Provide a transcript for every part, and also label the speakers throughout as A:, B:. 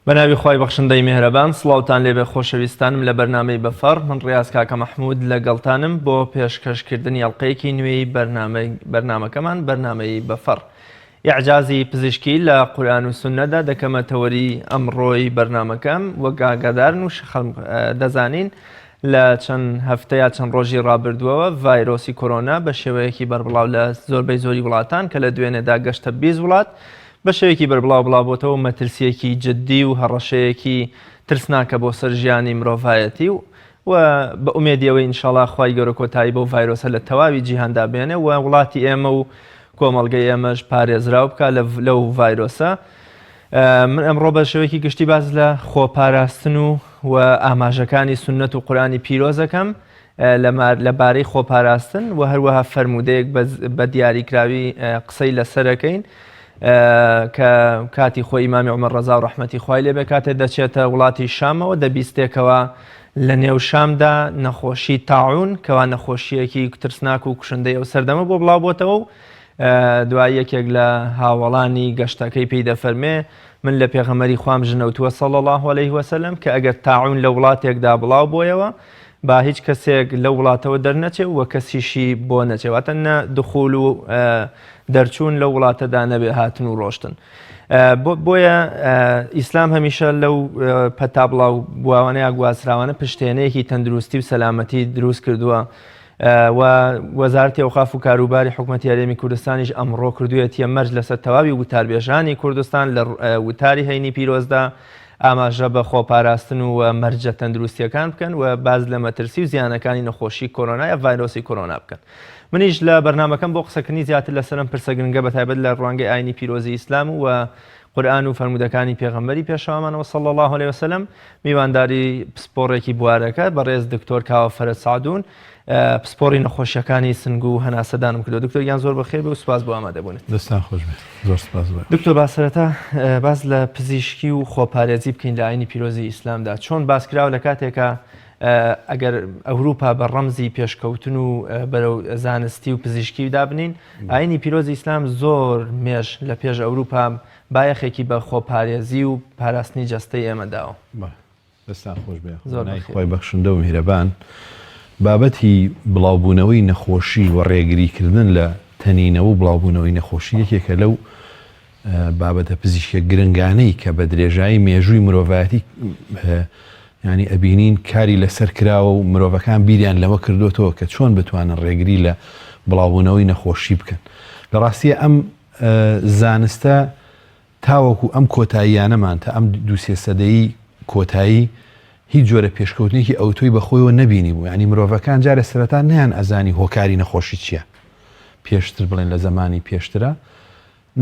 A: بەناوی خوای بەخشندەی میهرەبان سڵاوتان لێبێ خۆشەویستانم لە بەرنامەی بەفەڕ من ڕیاز کاکە مەحموود لەگەڵتانم بۆ پێشکەشکردنی ئەڵقەیەکی نوێی بەرنامەکەمان بەرنامەی بەفەڕ یاعجازی پزیشکی لە قورئان و سوننەدا دەکەمەتەوەری ئەمڕۆی بەرنامەکەم وەک ئاگادارن و دەزانین لە چەند هەفتەیە چەند ڕۆژی ڕابردووەوە ڤایرۆسی کۆرۆنا بە شێوەیەکی بەربڵاو لە زۆربەی زۆری وڵاتان کە لە دوێنێدا گەشتە 20 وڵات بە شێوەیەکی بەربڵاوبڵاوبووتەوە مەترسیەکی جددی و هەڕەشەیەکی ترسناکە بۆ سەر ژیانی مرۆڤایەتی و بە ئومێدیەوەی ئینشاڵڵا خوای گەورە کۆتایی بەو ڤایرۆسە لە تەواوی جیهاندا بێنێ و وڵاتی ئێمە و کۆمەڵگەی ئێمەش پارێزراو بکە لەو ڤایرۆسە. من ئەمڕۆ بە شێوەیەکی گشتی باز لە خۆپاراستن و ئاماژەکانی سوننەت و قورئانی پیرۆزەکەم لەبارەی خۆپاراستن و هەروەها فەرموودەیەک بە دیاریکراوی قسەی لەسەرەکەین کە کاتی خۆی ئیمامی عومەر ڕەزا و ڕەحمەتی خوای لێبێ کاتێ دەچێتە وڵاتی شامەوە دەبیستێکەوە لە نێو شامدا نەخۆشی تاعون کەوا نەخۆشیەکی ترسناک و کوشندەی ئەو سەردەمە بۆ بڵاوبووتەوە و دوای یەکێک لە هاوڵانی گەشتەکەی پێی دەفەرمێ من لە پێغەمبەری خوام ژنەوتووە صلی الله علیه وسلم کە ئەگەر تاعون لە وڵاتێکدا بڵاو بۆیەوە با هیچ کەسێک لە وڵاتەوە دەرنەچێ و کەسیشی بۆ نەچێواتە نە دخول و دەرچوون لە وڵاتەدا نەبێ هاتن و ڕۆشتن. بۆیە ئیسلام هەمیشە لەو پەتا بڵاو بواوانەیە گوازراوانە پشتێنەیەکی تەندروستی و سەلامەتی دروست کردووە و وەزارەتی ئەوقاف و کاروباری حکوومەتی هەرێمی کوردستانیش ئەمڕۆ کردوویەتیە مەرج لەسەر تەواوی وتاربێژانی کوردستان لە وتاری هەینی پیرۆزدا ئاماژە بە خۆپاراستن و مەرجە تەندروستیەکان بکەن و باز لە مەترسی و زیانەکانی نەخۆشی کۆرۆنا یا ڤایرۆسی کۆرۆنا بکەن. منیش لە بەرنامەکەم بۆ قسەکردنی زیاتر لەسەرم پرسە گرنگە بەتایبەت لە ڕوانگەی ئاینی پیرۆزی ئیسلام و قورئان و فەرموودەکانی پێغەمبەری پێشەوامانەوە صلی الله علیه وسلم میوانداری پسپۆڕێکی بوارەکە بەڕێز دکتۆر کاوە فەرەد سعدون پسپۆڕی نەخۆشیەکانی سنگ و هەناسەدانم کردو. دکتۆر گیان زۆر بەخێر بێ و سوپاس بۆ ئامادەبوونت.
B: دەستان خۆش بێت. زۆر سوپاس.
A: دکتۆر با سەرەتا باز لە پزیشکی و خۆپارێزی بکەین لە ئاینی پیرۆزی ئیسلامدا چۆن باسکراوە لە کاتێکە ئەگەر ئەوروپا بە ڕەمزی پێشکەوتن و بەرەو زانستی و پزیشکی دابنین ئاینی پیرۆزی ئیسلام زۆر مێژ لە پێش ئەوروپا بایەخێکی بە خۆپارێزی و پاراستنی جەستەی ئێمەداوە.
B: دەستان خۆش بێ. زۆر خۆی بەخشندە و میهرەبان. بابەتی بڵاوبوونەوەی نەخۆشی و ڕێگریکردن لە تەنینەوە و بڵاوبوونەوەی نەخۆشی یەکێکە لەو بابەتە پزیشکە گرنگانەی کە بە درێژایی مێژووی مرۆڤایەتی ینی ئەبینین کاری لەسەر کراوە و مرۆڤەکان بیریان لەوە کردوتەوە کە چۆن بتوانن ڕێگری لە بڵاوبوونەوەی نەخۆشی بکەن. لە ڕاستیە ئەم زانستە تاوەکو ئەم کۆتاییانەمان تا ئەم دووسێ سەدەیی کۆتایی هیچ جۆرە پێشکەوتنێکی ئەوتۆی بەخۆیەوە نەبینی بوو. ینی مرۆڤەکان جارە سەرەتا نیان ئەزانی هۆکاری نەخۆشی چییە پێشتر بڵێن لە زمانی پێشترە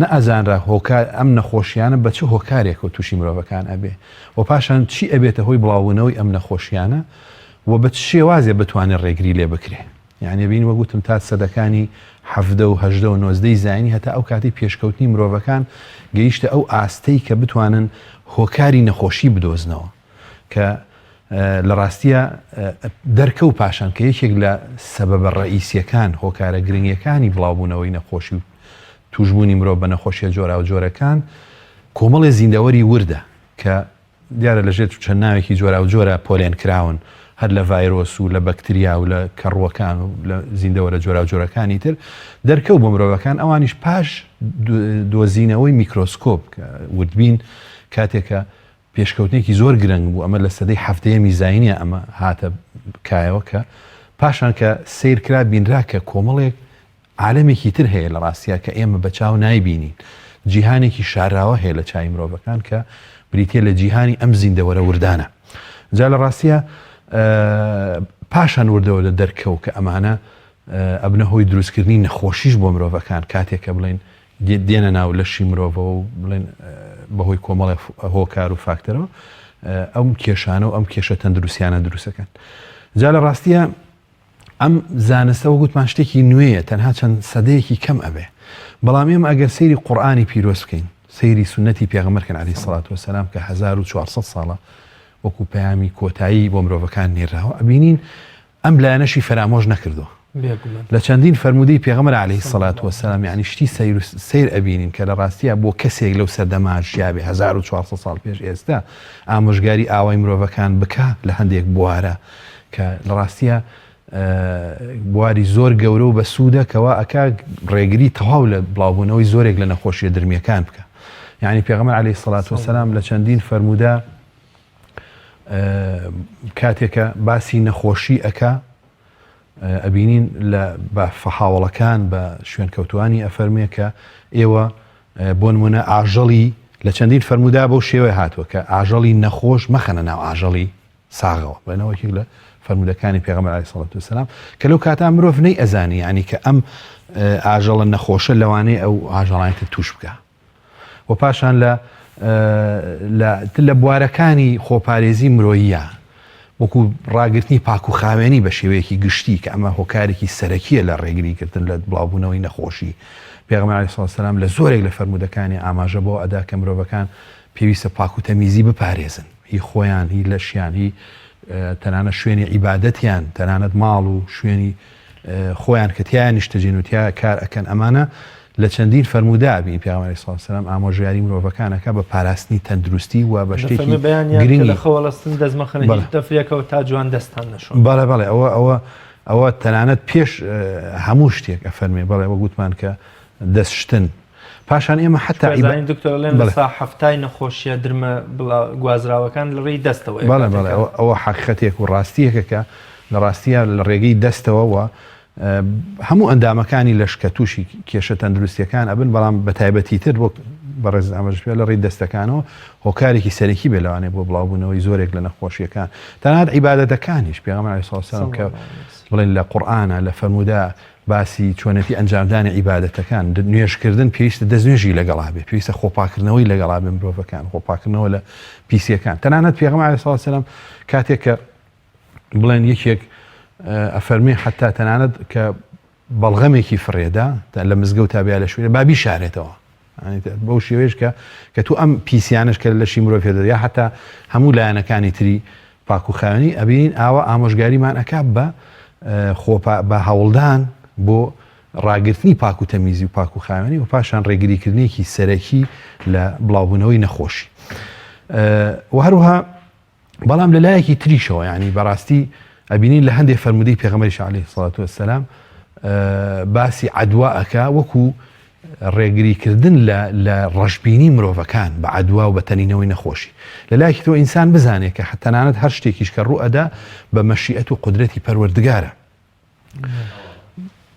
B: نە ئەزانرا هۆکار ئەم نەخۆشیانە بە چه هۆکارێکەوە تووشی مرۆڤەکان ئەبێ و پاشان چی ئەبێتە هۆی بڵاوبوونەوەی ئەم نەخۆشیانە و بە شێوازێ بتوانێت ڕێگری لێ بکرێ. یعنی بین وەگوتم تا سەدەکانی 70 و 80 و 90 زانی هەتا ئەو کاتی پێشکەوتنی مرۆڤەکان گەیشتە ئەو ئاستەی کە بتوانن هۆکاری نەخۆشی بدۆزنەوە کە لە ڕاستیە دەرکە و پاشان کە یەکێک لە سەبەبە ڕئیسیەکان هۆکارە گرنگیەکانی بڵاوبوونەوەی نەخۆشی و توشبوونی مرۆڤ بە نەخۆشیە جۆرا و جۆرەکان کۆمەڵێ زیندەوەری وردە کە دیارە لەژێت چەند ناوێکی جۆرا و جۆرە پۆلێن کراون هەر لە ڤایرۆس و لە بەکتریا و لە کەڕوەکان و لە زیندەوەرە جۆرا و جۆرەکانی تر دەرکەوت بۆ مرۆڤەکان ئەوانیش پاش دۆزینەوەی میکرۆسکۆپ وردبین کاتێکە پێشکەوتنێکی زۆر گرنگ بوو ئەمە لە سەدەی هەفتەیەمی زاینیە ئەمە هاتە کایەوە کە پاشان کە سیر کرا بینرا کە کۆمەڵێک عالەمێکی تر هەیە لە ڕاستیە کە ئێمە بە چاو نایبینین جیهانێکی شاراوە هەیە لە چای مرۆڤەکان کە بریتە لە جیهانی ئەم زیندەوەرە وردانە. جا لە ڕاستیە پاشان وردەوە لە دەرکەوت کە ئەمانە ئەبنە هۆی دروستکردنی نەخۆشیش بۆ مرۆڤەکان کاتێکە بڵێن دێنە ناو لەشی مرۆڤەوە و بڵێن بەهۆی کۆمەڵی هۆکار و فاکتەرەوە ئەم کێشانە و ئەم کێشە تەندروستیانە دروستەکەن. جا لە ڕاستیە ئەم زانستەوە گوتمان شتێکی نوێیە تەنها چەند سەدەیەکی کەم ئەبێ بەڵام ئێمە ئەگەر سەیری قورئانی پیرۆز بکەین سەیری سونەتی پێغەمبەرکەن عەلەیهی سەڵات وەسەلام کە 1400 ساڵە وەکو پەیامی کۆتایی بۆ مرۆڤەکان نێراوە ئەبینین ئەم لایەنەشی فەرامۆژ نەکردووە لە چەندین فەرمودەی پێغەمبەر عەلەیهی سەڵات وەسەلام یعنی شتی سیر ئەبینین کە لە ڕاستیە بۆ کەسێک لەو سەردەما ژیابێ 1400 ساڵ پێش ئێستا ئامۆژگاری ئاوای مرۆڤەکان بکە لە هەندێک بوارە کە لە ڕاستیە بواری زۆر گەورە و بە سوودە کەوا ئەکا ڕێگری تەواو لە بڵاوبوونەوەی زۆرێک لە نەخۆشیە درمیەکان بکە. یعنی پێغەمبەر عەلەیهی سەڵات وەسەلام لە چەندین فەرمودا کاتێکە باسی نەخۆشی ئەکا ئەبینین لە بە فەحاوەڵەکان بە شوێن کەوتوانی ئەفەرمێ کە ئێوە بۆ نمونە ئاژەڵی لە چەندین فەرمودا بەو شێوەیە هاتووە کە ئاژەڵی نەخۆش مەخەنە ناو ئاژەڵی ساغەوە بەنەوەیەک لە فەرمودەکانی پێغەمبەر عەلەیهی سەڵات وەسەلام کە لەو کاتا مرۆڤ نەی ئەزانی ینی کە ئەم ئاژەڵە نەخۆشە لەوانەیە ئەو ئاژەڵانێتە توش بکە و پاشان لە بوارەکانی خۆپارێزی مرۆییە وەکو ڕاگررتنی پاک و خاوێنی بە شێوەیەکی گشتی کە ئەمە هۆکارێکی سەرەکیە لە ڕێگریکردن لە بڵاوبوونەوەی نەخۆشی. پێغەمبەر عەلەیهی سەڵات وەسەلام لە زۆرێک لە فەرمودەکانی ئاماژە بۆ ئەدا کە مرۆڤەکان پێویستە پاک و تەمیزی بپارێزن هی خۆیان هی لەشیان هی تەنانەت شوێنی عیبادەتیان تەنانەت ماڵ و شوێنی خۆیان کە تیان نیشتەجێن و تیا کار ئەکەن ئەمانە لە چەندین فەرمودا بین پێغەمبەر عەلەیهی سەڵات وەسەلام ئامۆژگاری مرۆڤەکانەکە بە پاراستنی تەندروستی و بە شتێکی
A: گرنگی لە خەوەڵستن دەستمەخەنەی دەفرێکەوە تا جوان دەستان نەشۆ.
B: بەڵێ ئەوە تەنانەت پێش هەموو شتێک ئەفەرمێ بەڵێ وە گوتمان کە دەستشتن پاشان ئێمە حتا
A: دکتۆرڵێن سا هەفتای نەخۆشیە درمە گوازراوەکان لە ڕێی دەستەوە.
B: بەڵێ ئەوە حەقیقەتێک و ڕاستیەکە کە لە ڕاستیە لە ڕێگەی دەستەوە هەموو ئەندامەکانی لەشکە تووشی کێشە تەندروستیەکان ئەبن بەڵام بە تایبەتی تر بۆ بەڕێز ئەمەش پێ لە ڕێی دەستەکانەوە هۆکارێکی سەرەکی بێ لەوانێ بۆ بڵاوبوونەوەی زۆرێک لە نەخۆشیەکان تەنانەت عیبادەتەکانیش پێغەمبەر عەلەیهی سەڵات وەسەلام کە بڵێن لە قورئانە لە فەرمودا باسی چۆنەتی ئەنجامدانی عیبادەتەکان نوێژکردن پێویستە دەستنوێژی لەگەڵا بێ پێویستە خۆپاکردنەوەی لەگەڵا بێ مرۆڤەکان خۆپاکردنەوە لە پیسیەکان تەنانەت پێغەمبەر عەلەیهی سەڵات وەسەلام کاتێک کە بڵێن یەکێک ئەفەرمێ حتا تەنانەت کە بەڵغەمێکی فڕێدا لە مزگەوت تا بیا لە شوێنە بابی شارێتەوە بەو شێوەیەش کە تو ئەم پیسیانش کە لەشی مرۆڤ پێدەدا یا حتا هەموو لایەنەکانی تری پاک و خاوێنی ئەبینین ئاوا ئامۆژگاریمان ئەکا بە هەوڵدان بۆ ڕاگررتنی پاک و تەمیزی و پاک و خاوێنی و پاشان ڕێگریکردنێکی سەرەکی لە بڵاوبوونەوەی نەخۆشی و هەروها بەڵام لە لایەکی تریشەوە ینی بەڕاستی ئەبینین لە هەندێک فەرمودەی پێغەمبەریش عەلەیهی سەڵات وەسەلام باسی عەدوا ئەکا وەکو ڕێگریکردن لە ڕەشبینی مرۆڤەکان بە عەدوا و بە تەنینەوەی نەخۆشی لە لایەکی تۆ ئینسان بزانێت کە تەنانەت هەر شتێکیش کە ڕوو ئەدا بە مەشیئەت و قودرەتی پەروەردگارە.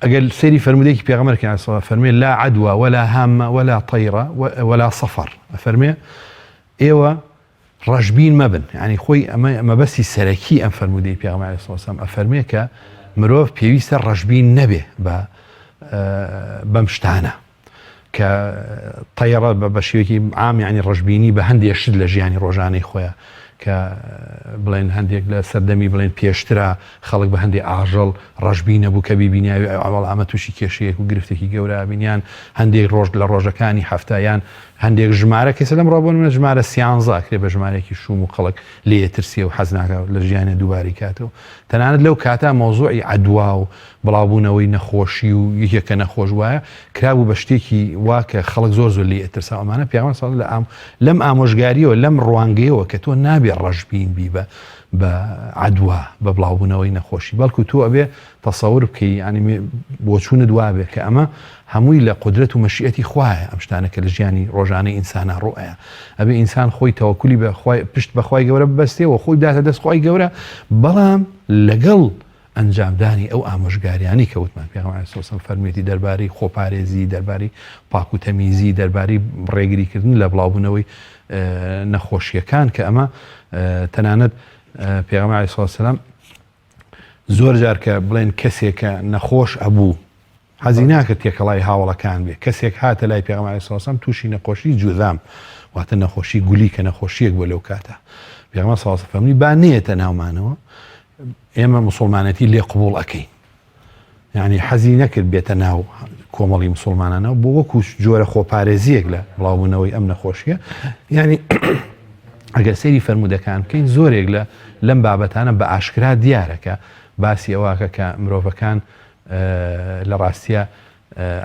B: ئەگەر سەیری فەرمودەیەکی پێغەمبەرکە عەلەیهی سەڵات فەرمێ لا عەدوا ولا هامە ولا طەیرە ولا سەفەر ئەفەرمێ ئێوە ڕەشبین مەبن ینی خۆی ئەمە بەسی سەرەکی ئەم فەرمودەی پێغەمبەر عەلەیهی سەڵات وەسەلام ئەفەرمێ کە مرۆڤ پێویستە ڕەشبین نەبێ بەم شتانە کە طەیرە بە شێوەیەکی عام ینی ڕەشبینی بە هەندێک شت لە ژیانی ڕۆژانەی خۆیە کە بڵێن هەندێک لە سەردەمی بڵێن پێشترا خەڵک بە هەندێک ئاژەڵ ڕەشبین نەبوو کە بیبینیاوی ئەوڵ ئەمە تووشی کێشەیەک و گرفتێکی گەورە بینیان هەندێک ڕۆژ لە ڕۆژەکانی هەفتایان هەندێک ژمارە کەسە لەم ڕۆبوون منە ژمارە 13 کرێ بە ژمارەیەکی شوم و خەڵک لێترسیە و حەز ناکە لە ژیانە دووباری کاتەوە تەنانەت لەو کاتا مۆزوعی عەدوا و بڵاوبوونەوەی نەخۆشی و یەکێکە نەخۆش وایە کرابوو بە شتێکی وا کە خەڵک زۆر لێترسا ئەمانە پێغەمبەر سەڵ لەم ئامۆژگاریەوە لەم ڕوانگەیەوە کە تۆ نابێ ڕەشبین بی بە عەدوا بە بڵاوبوونەوەی نەخۆشی بەڵکو تۆ ئەبێ تەسەور بکەی ینی بۆچوونت وابێ کە ئەمە هەمووی لە قودرەت و مەشیئەتی خوایە ئەم شتانە کە لە ژیانی ڕۆژانەی ئینسانە ڕۆیە ئەبێ ئینسان خۆی تەوەکولی پشت بەخوای گەورە ببەستێەوە خۆی بداتە دەست خوای گەورە بەڵام لەگەڵ ئەنجامدانی ئەو ئامۆژگاریانی کەوتمان پێغەمبەر عەلەیهی سەڵات وەسەلام فەرمێتی دەربارەی خۆپارێزی دەربارەی پاک و تەمیزی دەربارەی ڕێگریکردن لە بڵاوبوونەوەی نەخۆشیەکان کە ئەمە تەنانەت پێغەمبەر عەلەیهی سەڵات وەسەلام زۆر جار کە بڵێن کەسێکە نەخۆش ئەبوو حەزی ناکرد تێکەڵای هاوڵەکان بێ کەسێک هاتە لای پێغەمبەر عەلەیهی سەڵات وەسەلام تووشی نەخۆشی جوذام واتە نەخۆشی گولی کە نەخۆشیەک بۆ لەو کاتە پێغەمبەر سەڵات وەسەلام فەرمووی با نێتە ناومانەوە ئێمە موسڵمانەتی لێ قبوڵ ئەەکەین یعنی حەزی نەکرد بێتە ناو کۆمەڵی موسڵمانانەوە بۆ وەکو جۆرە خۆپارێزیەک لە بڵاوبوونەوەی ئەم نەخۆشیە یعنی ئەگەر سەیری فەرمودەکان بکەین زۆرێک لەم بابەتانە بە ئاشکرا دیارەکە باسی ئەوەکە کە مرۆڤەکان لە ڕاستیە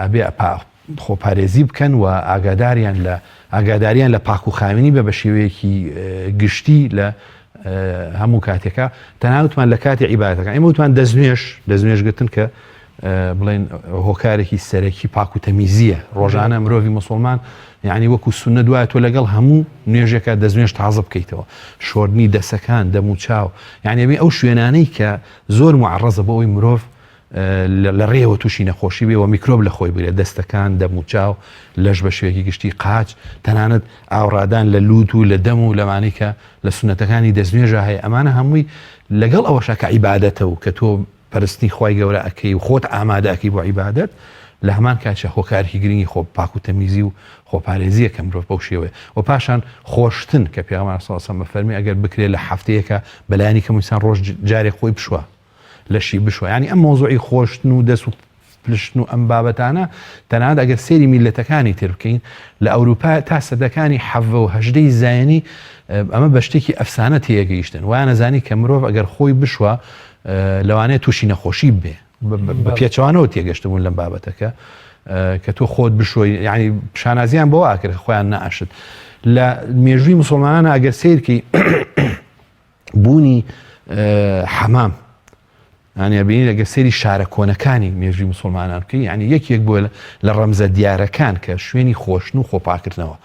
B: ئەبێ خۆپارێزی بکەن و ئاگاداریان لە پاک و خاوێنی بە شێوەیەکی گشتی لە هەموو کاتێکە تەنانوتمان لە کاتی عیبادەتەکان ئێمە وتمان دەستنوێژ گرتن کە بڵێن هۆکارێکی سەرەکی پاک و تەمیزیە ڕۆژانە مرۆڤی موسڵمان یعنی وەکو سونە دوایە تۆ لەگەڵ هەموو نوێژێکە دەستنوێژ تازە بکەیتەوە شۆردنی دەسەکان دەم و چاو یعنی ئەبێ ئەو شوێنانەی کە زۆر معڕەزە بۆ ئەوی مرۆڤ لە ڕێوە تووشی نەخۆشی بێ و میکرۆب لە خۆی بێت دەستەکان دەم و چاو لەش بە شوێکی گشتی قاچ تەنانەت ئاوڕادان لە لووت و لە دەم و لەوانەی کە لە سونەتەکانی دەستنوێژە هەیە ئەمانە هەمووی لەگەڵ ئەوەشە کە عیبادەتە و کە تۆ پەرستی خی گەورە ئەەکەی و خۆت ئامادەکەی بۆ عیبادەت لە هەمان کاتچە هۆکارێکی گرنگی خۆ پاک و تەمیزی و خۆپارێزیە کە مرۆڤ بەو شێوەیە و پاشان خۆشتن کە پێغەمبەر صلی الله علیه و سلم فەرمی ئەگەر بکرێت لە هەفتەیەکە بەلایانی کە موسان ڕۆژ جارێک خۆی بشوە لەشی بشوە ینی ئەم مۆزوعی خۆشتن و دەست و پلشتن و ئەم بابەتانە تەنانەت ئەگەر سێری میلەتەکانی تر بکەین لە ئەوروپا تا سەدەکانی حەڤە و هەژدەی زایانی ئەمە بە شتێکی ئەفسانە تێگەیشتن وایە نەزانی کە مرۆڤ ئەگەر خۆی بشوە لەوانەیە تووشی نەخۆشی بێ بە پێچوانەوە تێگەشتبوون لەم بابەتەکە کە تۆ خۆت بشۆی یعنی شانازیان بۆ ئاکرد خۆیان نەئاشت لە مێژووی موسڵمانانە ئەگەر سیرکی بوونی حەمام ینی بینی لەگە سێری شارە کۆنەکانی مێژووی موسڵمانان بکەی ینی یەکێک بۆ لە ڕەمزە دیارەکان کە شوێنی خۆشن و خۆپاکردنەوە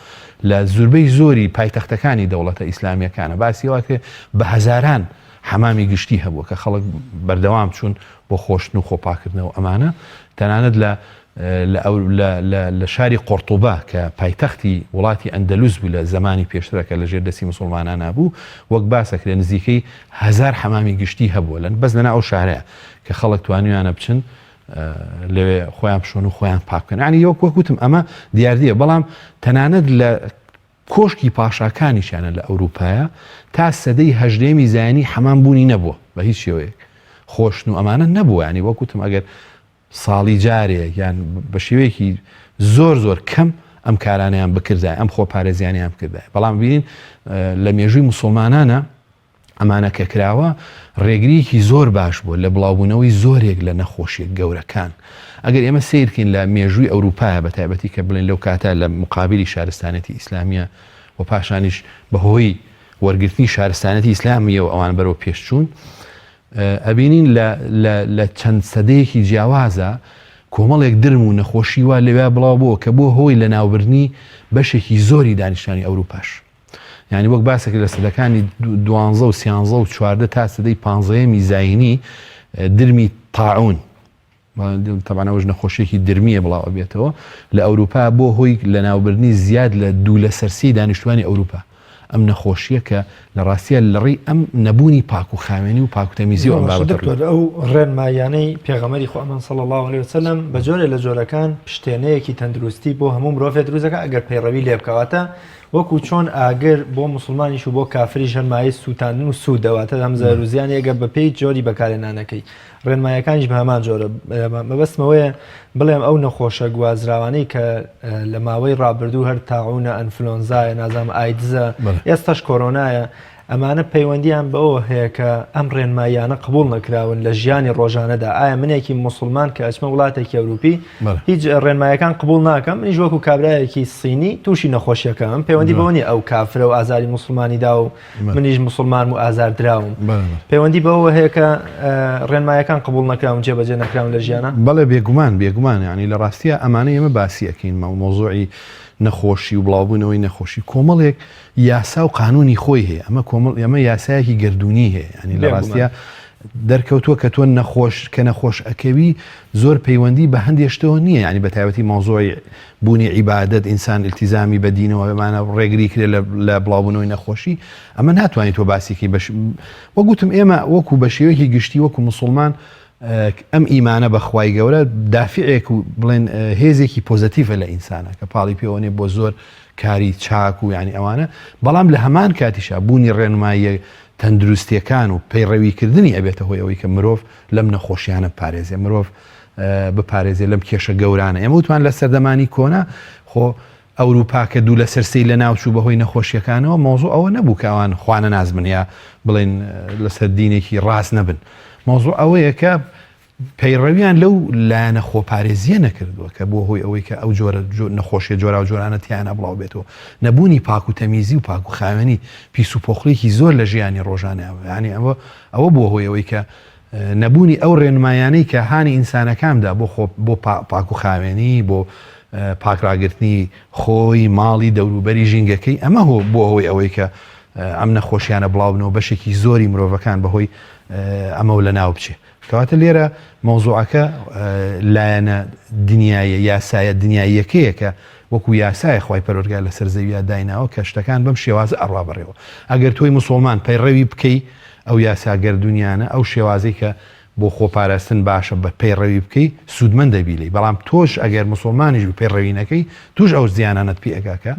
B: لە زوربەی زۆری پایتەختەکانی دەوڵەتە ئیسلامیەکانە باسیەوە کە بە هەزاران حەمامی گشتی هەبووە کە خەڵک بەردەوام چوون بۆ خۆشتن و خۆپاکردنەوە ئەمانە تەنانەت لە شاری قۆرتوبا کە پایتەختی وڵاتی ئەندەلوس بوو لە زمانی پێشترەکە لە ژێردەستی موسڵمانان نبوو وەک باسەکرێ نزیکەی هەزار حەمامی گشتی هەبووە لەن بەس لەنا ئەو شارەیە کە خەڵک توانیویانە بچن لەوێ خۆیان بشۆن و خۆیان پاکەن ینی وەکوتم ئەمە دیاردیە بەڵام تەنانەت لە کۆشکی پاشاکانیشانە لە ئەوروپایە تا سەدەی هەژدەیەمی زایانی حەمام بوونی نەبووە بە هیچ شێوەیەک خۆشن و ئەمانە نەبووە ینی وەکوتم ئەگەر ساڵی جارێ یان بە شێوەیەکی زۆر کەم ئەم کارانیان بکردای ئەم خۆپارێزیانیان بکردای بەڵام ببینین لە مێژووی موسڵمانانە ئەمانە کە کراوە ڕێگریەکی زۆر باش بوو لە بڵاوبوونەوەی زۆرێک لە نەخۆشیە گەورەکان ئەگەر ئێمە سیرکەین لە مێژووی ئەوروپایە بە تایبەتی کە بڵێن لەو کاتە لە مقابلی شارستانەتی ئیسلامیە و پاشانیش بەهۆی وەرگرتنی شارستانەتی ئیسلامیە و ئەوان بەرەو پێشچوون ئەبینین لە چەند سەدەیەکی جیاوازە کۆمەڵێک درم و نەخۆشی وا لەوێ بڵاو بووە کە بۆ هۆی لە ناوبردنی بەشێکی زۆری دانیشتانی ئەوروپاش یعنی وەک باسێک لە سەدەکانی 12 و 13 و 14 تا سەدەی 15 زاینی درمی تاعون طبعا ئەوش نەخۆشیێکی درمیە بڵاو بێتەوە لە ئەوروپا بۆ هۆی لە ناوبردنی زیاد لە دوو لە سەرسی دانیشتوانی ئەوروپا ئەم نەخۆشیە کە لە ڕاستیە لەڕێی ئەم نەبوونی پاک و خاوێنی و پاک و تەمیزی و
C: ئەو ڕێنمایانەی پێغەمبەری خۆ ئەمەن صلی الله علیه وسلم بە جۆرێک لە جۆرەکان پشتێنەیەکی تەندروستی بۆ هەموو مرۆڤ دروستەکە ئەگەر پەیڕەوی لێ بکەواتە وەکو چۆن ئاگر بۆ موسڵمانیش و بۆ کافریش هەرمایی سووتاندن و سوودەواتە ئەم زەروزیان ئەگەر بە پێی جۆری بەکارهێنانەکەی ڕێنمایەکانیش بە هەمان جۆرە مەبەستمەوەیە بڵێم ئەو نەخۆشە گوازراوانەی کە لە ماوەی ڕابردوو هەر تاعونە ئەنفلۆنزایە نازام ئایدزە ئێستاش کۆرۆنایە ئەمانە پەیوەندیان بەوە هەیە کە ئەم ڕێنمایانە قبول نەکراون لە ژیانی ڕۆژانەدا ئایا منێکی موسڵمان کە ئەچمە وڵاتێکی ئەوروپی هیچ ڕێنمایەکان قبول ناکەم منیش وەکو کابرایەکی سینی تووشی نەخۆشیەکەم پەیوەندی بەوەنی ئەو کافرە و ئازاری موسڵمانیدا و منیش موسڵمان و ئازاردراوم پەیوەندی بەوە هەیە کە ڕێنمایەکان قبول نەکراون جێبەجێ نەکراون لە ژیانە
B: بەڵێ بێگومان ینی لە ڕاستیە ئەمانە ئێمە باسیەکەین مۆزوعی نەخۆشی و بڵاوبوونەوەی نەخۆشی کۆمەڵێک یاسا و قانونی خۆی هەیە ئەمە یاسایەکی گردوونی هەیە ینی لە ڕاستیە دەرکەوتووە کە تۆ نەخۆش ئەکەوی زۆر پەیوەندی بە هەندێشتەوە نییە ینی بە تایبەتی مۆزوعی بوونی عیبادەت ئینسان ئیلتیزامی بەدینەوە بمانە ڕێگری کرێ لە بڵاوبوونەوەی نەخۆشی ئەمە ناتوانێت تۆ باسیکی وەگوتم ئێمە وەکو بە شێوەیەکی گشتی وەکو موسڵمان ئەم ئیمانە بەخوای گەورە دافعێک و بڵێن هێزێکی پۆزتیڤە لە ئینسانە کە پاڵی پێوەنێ بۆ زۆر کاری چاک و ینی ئەوانە بەڵام لە هەمان کاتیشە بوونی ڕێنماییە تەندروستیەکان و پەیڕەویکردنی ئەبێتە هۆی ئەوەی کە مرۆڤ لەم نەخۆشیانە پارێزێ مرۆڤ بپارێزێ لەم کێشە گەورانە ئێمە وتوان لە سەردەمانی کۆنا خۆ ئەوروپا کە دوو لە سەرسی لە ناوچوو بەهۆی نەخۆشیەکانەوە مۆزوع ئەوە نەبوو کە ئەوان خوانە نازمن یا بڵێن لەسەر دینێکی ڕاست نەبن مۆزوع ئەوەیە کە پەیڕەویان لەو لایەنە خۆپارێزیە نەکردووە کە بۆ هۆی ئەوەی کە ئەو جۆرە نەخۆشیە جۆرا و جۆرانە تیانە بڵاو بێتەوە نەبوونی پاک و تەمیزی و پاک و خاوێنی پیس و پۆخڵێکی زۆر لە ژیانی ڕۆژانەوە ینی ئەوە بۆ هۆی ئەوەی کە نەبوونی ئەو ڕێنمایانەی کە هانی ئینسانەکاندا بۆ پاک و خاوێنی بۆ پاکراگرتنی خۆی ماڵی دەوروبەری ژینگەکەی ئەمە بۆ هۆی ئەوەی کە ئەم نەخۆشیانە بڵاوبنەوە بەشێکی زۆری مرۆڤەکان بەهۆی ئەمە لە ناو بچێ کەواتە لێرە مەوزوعەکە لایەنە دنیایە یاسایە دنیاییەکەیە کە وەکو یاسایە خی پەروەردگار لەسەر زەویە دایناوە کە شتەکان بەم شێوازە ئەڕوا بڕێەوە ئەگەر تۆی مسلمان پەیڕەوی بکەی ئەو یاساگەردونیانە ئەو شێوازەی کە بۆ خۆپاراستن باشە بە پەیڕەوی بکەی سوودمەند دەبیلی بەڵام تۆش ئەگەر مسلمانیش پەیڕەوینەکەی توش ئەو زیانانت پێ ئەگاکە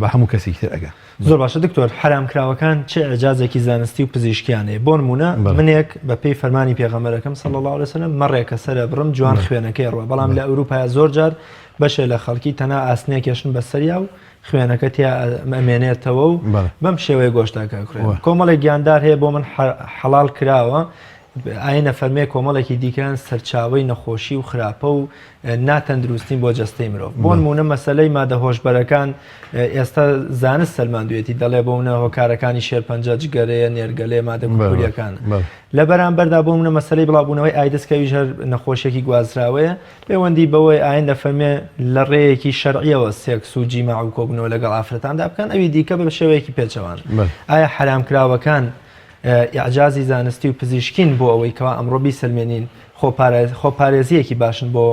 B: بە هەموو کەسێکی تر ئەگە
C: زۆر باشە دکتۆر حرامکراوەکان چه ئەجازێکی زانستی و پزیشکیانەیە بۆ نمونە منێک بە پێی فەرمانی پێغەمبەرەکەم صلی الله علیه وسلم مەڕێکە سەرە بڕم جوان خوێنەکەی ڕوە بەڵام لە ئەوروپا زۆر جار بەشێ لە خەڵکی تەنها ئاسنێکێشن بەسەریا و خوێنەکە تیا ئەمێنێتەوە و بەم شێوەیە گۆشتاکە کوڕێن کۆمەڵێک گیاندار هەیە بۆ من حەڵال کراوە ئاینە فەرمێ کۆمەڵێکی دیکەن سەرچاوی نەخۆشی و خراپە و ناتەندروستین بۆ جەستەی مرۆڤ بۆ نمونە مەسەلەی مادە هۆشبەرەکان ئێستا زانست سەلماندوێتی دەڵێ بۆ منە هۆکارەکانی شێرپەنجە جگەرەیە نێرگەلێ مادە کولیەکان لە بەرامبەردا بۆ منە مەسەلەی بڵاوبوونەوەی ئایدەستکەویش هەر نەخۆشیێکی گوازراوەیە پەیوەندی بەوەی ئاین دەفەرمێ لە ڕێیەکی شەرعیەوە سێکس و جیماع و کۆبوونەوە لەگەڵ ئافرەتاندا بکەن ئەوی دیکە بە شێوەیەکی پێچەوان ئایا حرامکراوەکان ئیعجازی زانستی و پزیشکین بۆ ئەوەی کەوا ئەمڕۆ بیسەلمێنین خۆپارێزیەکی باشن بۆ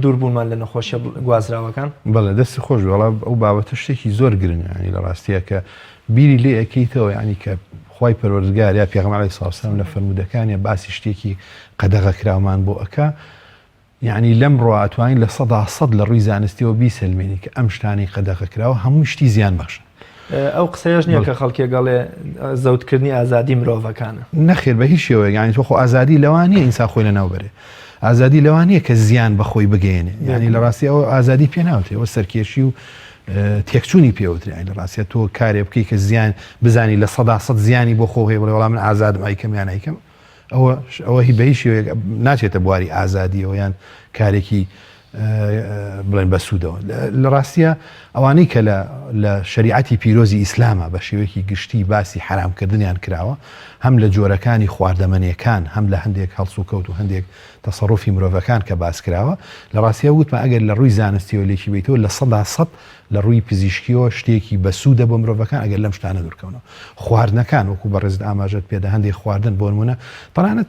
C: دووربوونمان لە نەخۆشیە گوازراوەکان
B: بەڵێ دەستی خۆش وڵا ئەو بابەتە شتێکی زۆر گرنگە ینی لە ڕاستیە کە بیری لێ ئەەکەیتەوە ینی کە خی پەروەردگار یا پێغەمبەر عەلەیهی سڵاو وسەلام لە فەرمودەکانیە باسی شتێکی قەدەغەکراومان بۆ ئەکا یعنی لەم ڕۆ ئەتوانین لە 100% لە ڕووی زانستیەوە بیسەلمێنی کە ئەم شتانی قەدەغەکراوە هەموو شتی زیان بەخشن
C: ئەو قسەیەش نییە کە خەڵکی گەڵێ زەوتکردنی ئازادی مرۆڤەکانە
B: نەخێر بە هیچ شێوەیە یانی تۆ خۆ ئازادی لەوانەیە ئینسان خۆی لە ناوبەرێ ئازادی لەوانەیە کە زیان بەخۆی بگەێنێ ینی لە ڕاستی ئەوە ئازادی پێ ناوتێ ئەوە سەرکێشی و تێکچوونی پێوتری لە ڕاستە تۆ کارێ بکەی کە زیان بزانی لە 100% زیانی بۆ خۆ هەیە بڵێ وەڵام من ئازادم ئایکەم یان ئایکەم ئەوە هی بە هیچ شێوەیە ناچێتە بواری ئازادیەوە یان کارێکی بڵێن بەسوودەوە لە ڕاستیە ئەوانەی کە لە شریعەتی پیرۆزی ئیسلامە بە شێوەیەکی گشتی باسی حرامکردنیان کراوە هەم لە جۆرەکانی خواردەمەنیەکان هەم لە هەندێک هەڵسوکەوت و هەندێک تەسەڕوفی مرۆڤەکان کە باس کراوە لە ڕاستیە وتمە ئەگەر لە ڕووی زانستیەوە لێکی بیتەوە لە 100% لە ڕووی پزیشکیەوە شتێکی بەسوودە بۆ مرۆڤەکان ئەگەر لەم شتانە دوورکەونەوە خواردنەکان وەکو بەڕێزت ئاماژەت پێدا هەندێک خواردن بۆ نمونە تەنانەت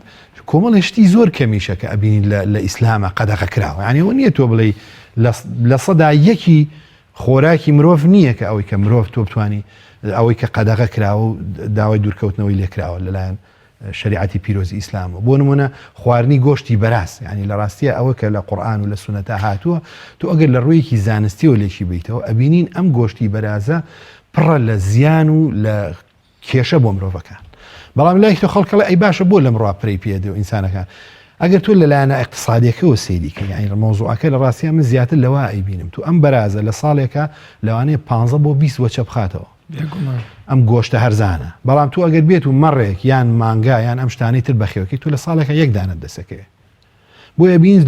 B: کۆمەڵی شتی زۆر کەمیشە کە ئەبینین لە ئیسلامە قەدەغە کراوە یعنی ئەوە نییە تۆ بڵێ لە 100% خۆراکی مرۆڤ نییە کە ئەوەی کە مرۆڤ تۆ بتوانی ئەوەی کە قەدەغە کراوە و داوای دوورکەوتنەوەی لێکراوە لەلایەن شریعەتی پیرۆزی ئیسلامە بۆ نمونە خواردنی گۆشتی بەراست ینی لە ڕاستیە ئەوە کە لە قورئان و لە سونەتا هاتووە تو ئەگەر لە ڕوویەکی زانستیەوە لێکی بیتەوە ئەبینین ئەم گۆشتی بەرازە پڕە لە زیان و لە کێشە بۆ مرۆڤەکان بەڵام لای تۆ خەڵکەڵە ئەی باشە بۆ لەم ڕوا پرەی پێدە و ئینسانەکان ئەگەر تۆ لەلایەنە اقتصادیەکەەوە سەیریکە یعنی مەوزوعەکە لە ڕاستیە من زیاتر لەوە ئەیبینم تو ئەم بەرازە لە ساڵێکە لەوانەیە 15 بۆ 20 وەچە بخاتەوە ئەم گۆشتە هەرزانە بەڵام تو ئەگەر بێت و مەڕێک یان مانگا یان ئەم شتانەی تر بەخێوەکەی تو لە ساڵێکە یەک دانت دەسەکەوێت بۆیە بین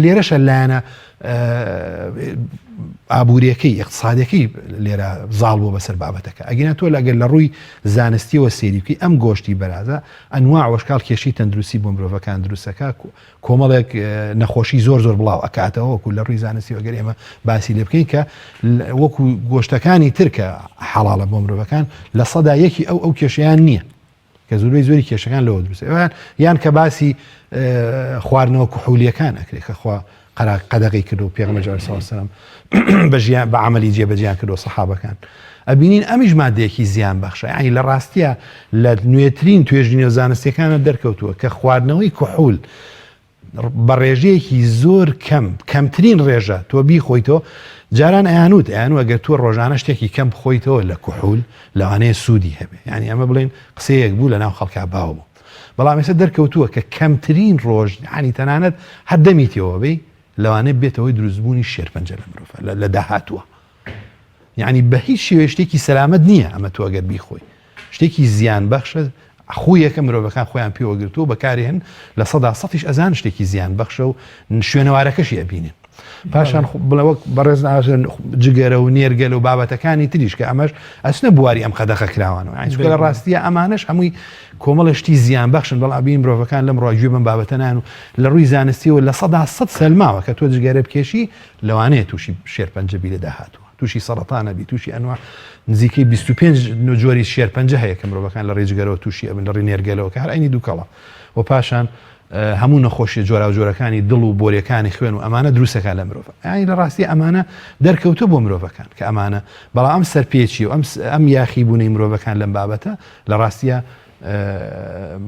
B: لێرەشە لایەنە ئابوووریەکەی اقتصادەکەی لێرە زاڵ بۆ بەسەر بابەتەکە ئەگەنە تۆ لەگەر لە ڕووی زانستیەوە سێریکەی ئەم گۆشتی بەرازە ئەنواع وەشکال کێشی تەندروستی بۆ مرۆڤەکان دروستەکە کۆمەڵێک نەخۆشی زۆر بڵاو ئەکاتەوە وەکو لە ڕووی زانستی وەگەر ئێمە باسی لێ بکەین کە وەکو گۆشتەکانی ترکە حەڵاڵە بۆ مرۆڤەکان لە 100% ئەو کێشیان نییە کە زۆری کێشەکان لەوە دروستە یان کە باسی خواردنەوە کوحولیەکان ئەکرێت کە خوا قەدەغی کرد و پێغەمبەر صلی الله علیه و سلم بە عملی جێبەجیان کرد و سەحابەکان ئەبینین ئەمیش مادەیەکی زیان بەخشە یعنی لە ڕاستیە لە نوێترین توێژینە زانستیەکانە دەرکەوتووە کە خواردنەوەی کوحول بە ڕێژەیەکی زۆر کەمترین ڕێژە تۆ بیخۆیتەوە جاران ئەیانوت ئەگەر تۆ ڕۆژانە شتێکی کەم بخۆیتەوە لە کوحول لەوانەیە سوودی هەبێ یعنی ئەمە بڵێن قسەیەک بوو لە ناو خەڵکا باو بوو بەڵام ئێستا دەرکەوتووە کە کەمترین ڕۆژ ینی تەنانەت هەر دەمیتەوە بێ لەوانەیە بێتەوەی دروستبوونی شێرپەنجە لە مرۆڤ لە داهاتووە یعنی بە هیچ شێوێ شتێکی سەلامەت نییە ئەمە تۆ ئەگەر بیخۆی شتێکی زیان بەخشە خویەکە مرۆڤەکان خۆیان پێوەگرتووە بەکاری هەن لە 100% ئەزان شتێکی زیان بەخشە و شوێنەوارەکەشی ئەبینن. پاشان بڵەوە بەڕێز جگەرە و نێرگەل و بابەتەکانی تریش کە ئەمەش ئەسنە بواری ئەم خەدەخە کراوانەوە ئەچکە لە ڕاستیە ئەمانش هەمووی کۆمەڵشتی زیان بەخشن بەڵام ئابین مرۆڤەکان لەم ڕۆژگوێ بم بابەتەنان و لە ڕووی زانستیەوە لە 100% سەلماوە کە تۆ جگەرە بکێشی لەوانەیە تووشی شێرپەنجەبی لە داهاتوە تووشی سەرەتانەبی تووشی ئەنوا نزیکەی 25 جۆری شێرپەنجە هەیە کە مرۆڤەکان لە ڕێجگەرەوە تووشی ئەبن لە ڕێ نێرگەلەوە کە هەر عینی دووکەڵە و پاشان هەموو نەخۆشی جۆرا و جۆرەکانی دڵ و بۆریەکانی خوێن و ئەمانە دروستەکە لە مرۆڤ یانی لە ڕاستی ئەمانە دەرکەوتە بۆ مرۆڤەکان کە ئەمانە بەڵام ئەم سەرپێچی و ئەم یاخی بوونەی مرۆڤەکان لەم بابەتە لە ڕاستیە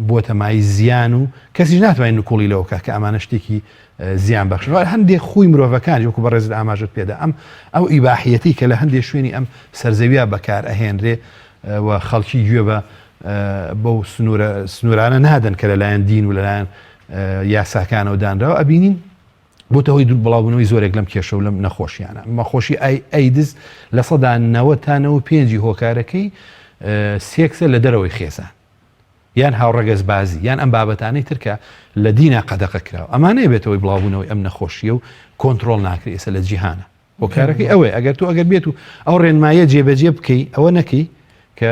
B: بۆ تەمای زیان و کەسیش ناتوانین نکوڵی لەوکە کە ئەمانە شتێکی زیان بەخشن هەندێک خۆی مرۆڤەکان وەکو بەڕێز ئاماژت پێدا ئەو ئیباحیەتی کە لە هەندێک شوێنی ئەم سەرزەویە بەکار ئەهێنرێ و خەڵکی گوێ بە بەو سنوورانە نادەن کە لەلایەن دین و لەلایەن یاساکانەوە دانراوە ئەبینین بۆتە هۆی دوور بڵاوبوونەوەی زۆرێک لەم کێشە و لەم نەخۆشیانە مەخۆشی ئەیدز لە 90 هۆکارەکەی سێکسە لە دەرەوەی خێزان یان هاوڕەگەز بازی یان ئەم بابەتانەی ترکە لە دینە قەدەقە کراوە ئەمانەیە بێتەوەی بڵاوبوونەوەی ئەم نەخۆشیە و کۆنتترۆل ناکرێت ئێستا لە جیهانە هۆکارەکەی ئەوەی ئەگەر تۆ ئەگەر بێت و ئەو ڕێنمایە جێبەجێ بکەی ئەوە نەکەی کە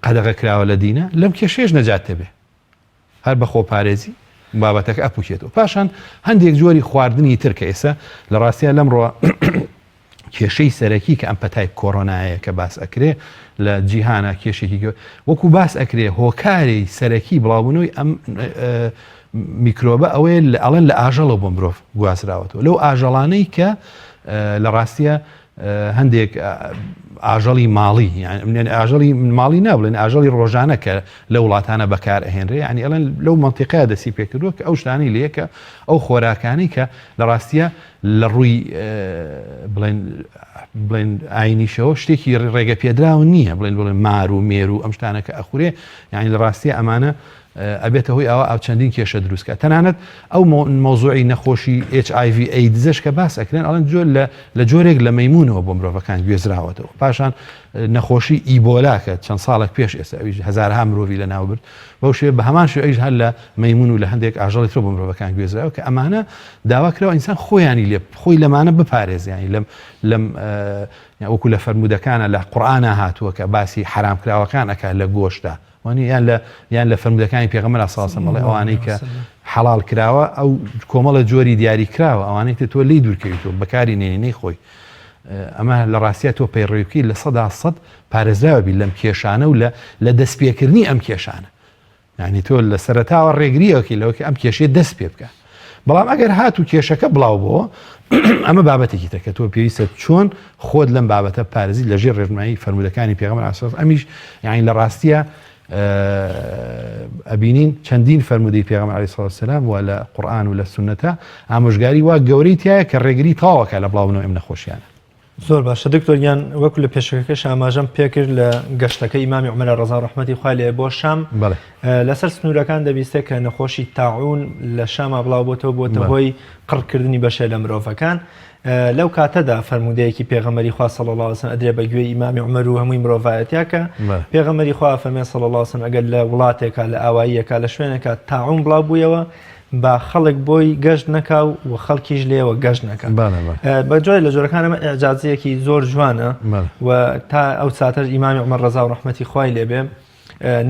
B: قەدەغە کراوە لە دینە لەم کێشەیەش نەجات دەبێ هەر بە خۆپارێزی بابەتەکە ئەپوکێتەوە پاشان هەندێک جۆری خواردنی ترکە ئێستا لە ڕاستیە لەمڕۆ کێشەی سەرەکی کە ئەم پەتای کۆڕۆنایە کە باس ئەکرێ لە جیهانە کێشێکی وەکو باس ئەکرێ هۆکاری سەرەکی بڵاوبوونەوەی ئەم میکرۆبە ئەوەیە ئەڵێن لە ئاژەڵە بۆ مرۆڤ گوازراوەتەوە لەو ئاژەڵانەی کە لە ڕاستیە هەندێک ئاژەڵی ماڵی یعنی ئاژەڵی ماڵی نابڵێن ئاژەڵی ڕۆژانە کە لە وڵاتانە بەکار ئەهێنرێ ینی ئەڵێن لەو منتیقەیە دەسی پێکردووە کە ئەو شتانی لەیەکە ئەو خۆراکانی کە لە ڕاستیە لە ڕووی بڵێن ئاینیشەوە شتێکی ڕێگە پێدراوە نییە بڵێن مار و مێر و ئەم شتانە کە ئەخورێ یعنی لە ڕاستیە ئەمانە ئەبێتە هۆی ئەوە ئەو چەندین کێشە دروستکە تەنانەت ئەو مۆزوعی نەخۆشی HIV ئەیدزش کە باس ئەکرێن ئەڵێن لە جۆرێک لە مەیمونەوە بۆ مرۆڤەکان گوێزراوەتەوە پاشان نەخۆشی ئیبۆلا کە چەند ساڵێک پێش ئێستا هەزارها مرۆڤی لە ناوبرد بەو شێ بە هەمان شێ ئەیش هەر لە مەیمون و لە هەندێک ئاژەڵی تر بۆ مرۆڤەکان گوێزراوە کە ئەمانە داواکراوە ئینسان خۆیانی لێ خۆی لەمانە بپارێزیانی لەم وەکو لە فەرمودەکانە لە قورئانە هاتووە کە باسی حرامکراوەکان ئەکات لە گۆشتە یان لە فەرمودەکانی پێغەمبەر ئاساسم بڵێ ئەوانەی کە حەڵال کراوە ئەو کۆمەڵە جۆری دیاری کراوە ئەوانەی تۆ لی دوورکەویتەوە بەکاری نێنەی خۆی ئەمە لە ڕاستیە تۆ پەیڕێویبکەی لە 100% پارێزراوەبی لەم کێشانە و لە دەستپێکردنی ئەم کێشانە یعنی تۆ لە سەرەتاوە ڕێگریەوەکی لەوەکە ئەم کێشەیە دەست پێ بکە بەڵام ئەگەر هات و کێشەکە بڵاو بۆ ئەمە بابەتێکی تەکە تۆ پێویستە چۆن خۆت لەم بابەتە پارێزی لەژێر ڕێژمایی فەرمودەکانی پێغەمبەر ئاساس ئەمیش یعنی لە ڕاستیە ئەبینین چەندین فەرمودەی پێغەمبەر عەلەیهی سڵات وسەلام و لە قورئان و لە سونەتە ئامۆژگاری وا گەورەی تایە کە ڕێگری تەواوەکە لە بڵاوبوونەوەی ئەم نەخۆشیانە
C: زۆر باشە دکتۆریان وەکو لە پێشەکەش ئاماژەم پێکرد لە گەشتەکەی ئیمامی عومەر ڕەزا ڕەحمەتی خوای لێ بۆ شام لەسەر سنوورەکان دەبیستە کە نەخۆشی تاعون لە شاما بڵاو بۆتە هۆی قڕکردنی بەشێ لە مرۆڤەکان لەو کاتەدا فەرمودەیەکی پێغەمبەری خوا صلی الله علیه و سلم ئەدرێ بە گوێی ئیمامی عومەر و هەمووی مرۆڤایەتیا کە پێغەمبەری خوا فەرمێ صلی الله علیه و سلم ئەگەر لە وڵاتێکا لە ئاواییەکە لە شوێنێکە تاعون بڵاو بوویەوە با خەڵک بۆی گەشت نەکا و خەڵکیش لێەوە گەشت نەکە بە جۆی لە جۆرەکان ئەمە ئێعجازەیەکی زۆر جوانە و تا ئەو ساتەش ئیمامی عومەر ڕەزا و ڕەحمەتی خوای لێبێ